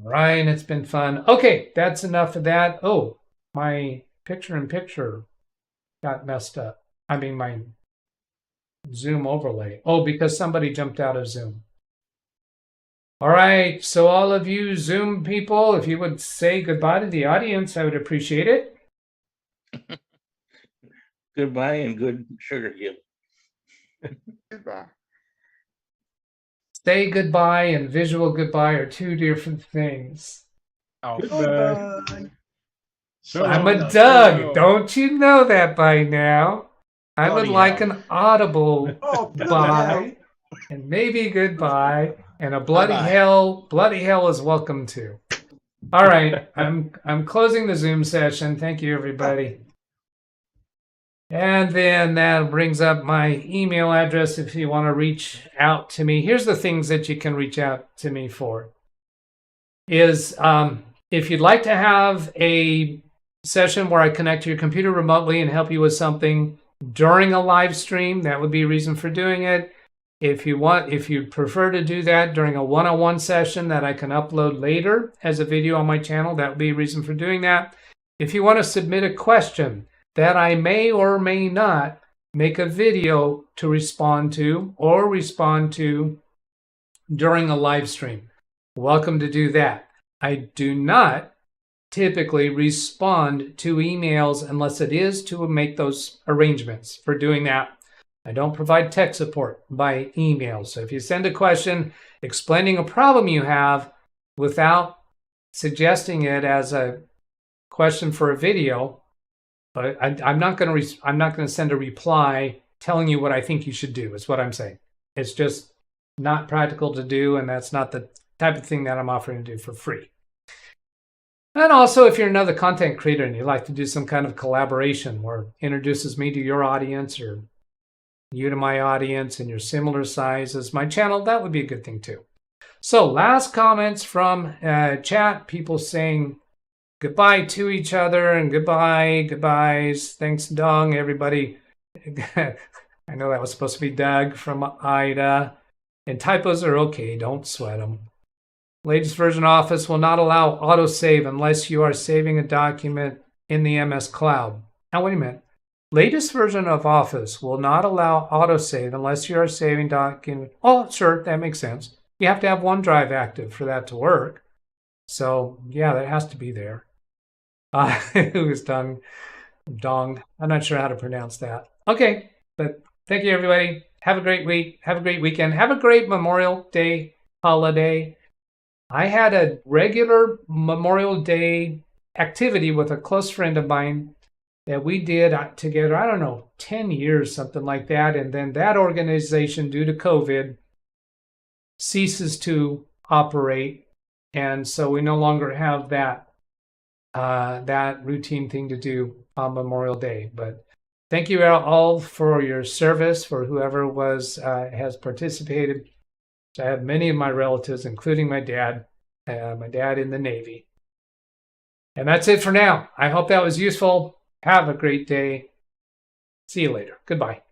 Ryan, it's been fun. Okay, that's enough of that. Oh, my picture-in-picture got messed up. I mean, my Zoom overlay. Oh, because somebody jumped out of Zoom. All right, so all of you Zoom people, if you would say goodbye to the audience, I would appreciate it. Goodbye and good sugar give. Goodbye. Say goodbye and visual goodbye are two different things. Oh, Goodbye. So I'm a Doug. Don't you know that by now? I would Bloody like hell. an audible Oh, bloody bye and maybe goodbye, and a bloody Bye-bye. hell. Bloody hell is welcome too. All right, I'm closing the Zoom session. Thank you, everybody. And then that brings up my email address if you want to reach out to me. Here's the things that you can reach out to me for. Is if you'd like to have a session where I connect to your computer remotely and help you with something during a live stream, that would be a reason for doing it. If you prefer to do that during a one-on-one session that I can upload later as a video on my channel, that would be a reason for doing that. If you want to submit a question that I may or may not make a video to respond to during a live stream, welcome to do that. I do not typically respond to emails unless it is to make those arrangements for doing that. I don't provide tech support by email. So if you send a question explaining a problem you have without suggesting it as a question for a video, but I'm not going to send a reply telling you what I think you should do, is what I'm saying. It's just not practical to do, and that's not the type of thing that I'm offering to do for free. And also, if you're another content creator and you'd like to do some kind of collaboration where it introduces me to your audience or you to my audience and you're similar size as my channel, that would be a good thing too. So last comments from chat, people saying goodbye to each other and goodbyes. Thanks, Dong, everybody. I know that was supposed to be Doug from Ida. And typos are okay, don't sweat them. Latest version Office will not allow autosave unless you are saving a document in the MS Cloud. Now, wait a minute. latest version of Office will not allow autosave unless you are saving document. Oh, sure, that makes sense. You have to have OneDrive active for that to work. So yeah, that has to be there. It was donged. I'm not sure how to pronounce that. Okay, but thank you, everybody. Have a great week. Have a great weekend. Have a great Memorial Day holiday. I had a regular Memorial Day activity with a close friend of mine that we did together, I don't know, 10 years, something like that. And then that organization, due to COVID, ceases to operate. And so we no longer have that routine thing to do on Memorial Day. But thank you all for your service, for whoever has participated. I have many of my relatives, including my dad in the Navy. And that's it for now. I hope that was useful. Have a great day. See you later. Goodbye.